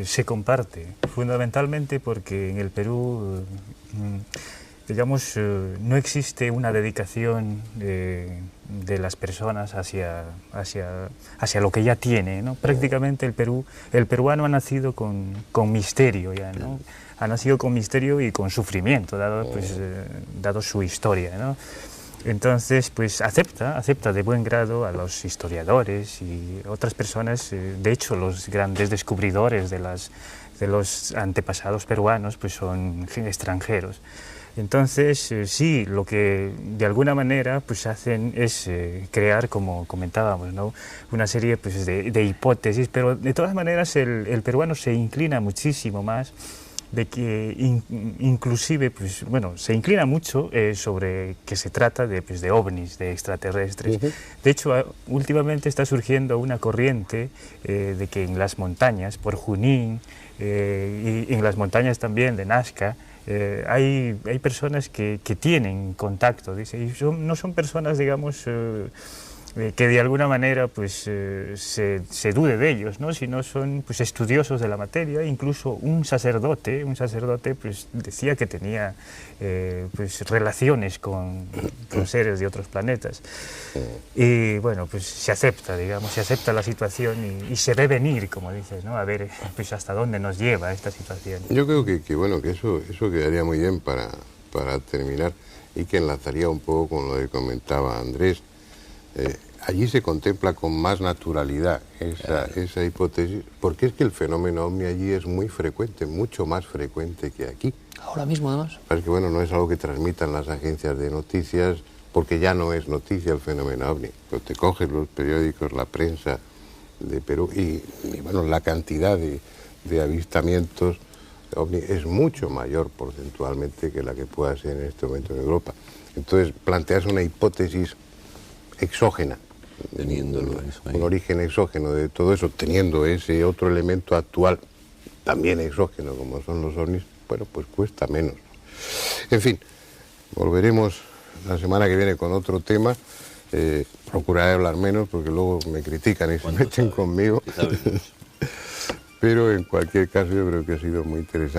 Se comparte, fundamentalmente porque en el Perú, digamos, no existe una dedicación de las personas hacia lo que ya tiene, ¿no? Prácticamente el peruano ha nacido con misterio ya, ¿no? Ha nacido con misterio y con sufrimiento, dado su historia, ¿no? Entonces, pues acepta de buen grado a los historiadores y otras personas. De hecho, los grandes descubridores de los antepasados peruanos pues son extranjeros. Entonces, sí, lo que de alguna manera pues hacen es crear, como comentábamos, ¿no?, una serie pues, de hipótesis, pero de todas maneras el peruano se inclina muchísimo más, de que inclusive, pues bueno, se inclina mucho sobre que se trata de ovnis, de extraterrestres. De hecho, últimamente está surgiendo una corriente de que en las montañas, por Junín, y en las montañas también de Nazca, hay personas que tienen contacto, dice, y no son personas, digamos, que de alguna manera pues, se dude de ellos, ¿no?, sino son pues, estudiosos de la materia. Incluso un sacerdote pues, decía que tenía pues, relaciones con seres de otros planetas. Y bueno, pues se acepta, digamos, se acepta la situación y se ve venir, como dices, ¿no?, a ver pues, hasta dónde nos lleva esta situación. Yo creo que bueno, que eso quedaría muy bien para terminar, y que enlazaría un poco con lo que comentaba Andrés. Allí se contempla con más naturalidad esa hipótesis, porque es que el fenómeno ovni allí es muy frecuente, mucho más frecuente que aquí. Ahora mismo, además. Es que bueno, no es algo que transmitan las agencias de noticias, porque ya no es noticia el fenómeno ovni. Pero te coges los periódicos, la prensa de Perú, y bueno, la cantidad de avistamientos ovni es mucho mayor porcentualmente que la que pueda ser en este momento en Europa. Entonces planteas una hipótesis exógena, un origen exógeno de todo eso, teniendo ese otro elemento actual también exógeno como son los ovnis, bueno, pues cuesta menos. En fin, volveremos la semana que viene con otro tema. Procuraré hablar menos porque luego me critican y se meten conmigo. Pero en cualquier caso yo creo que ha sido muy interesante.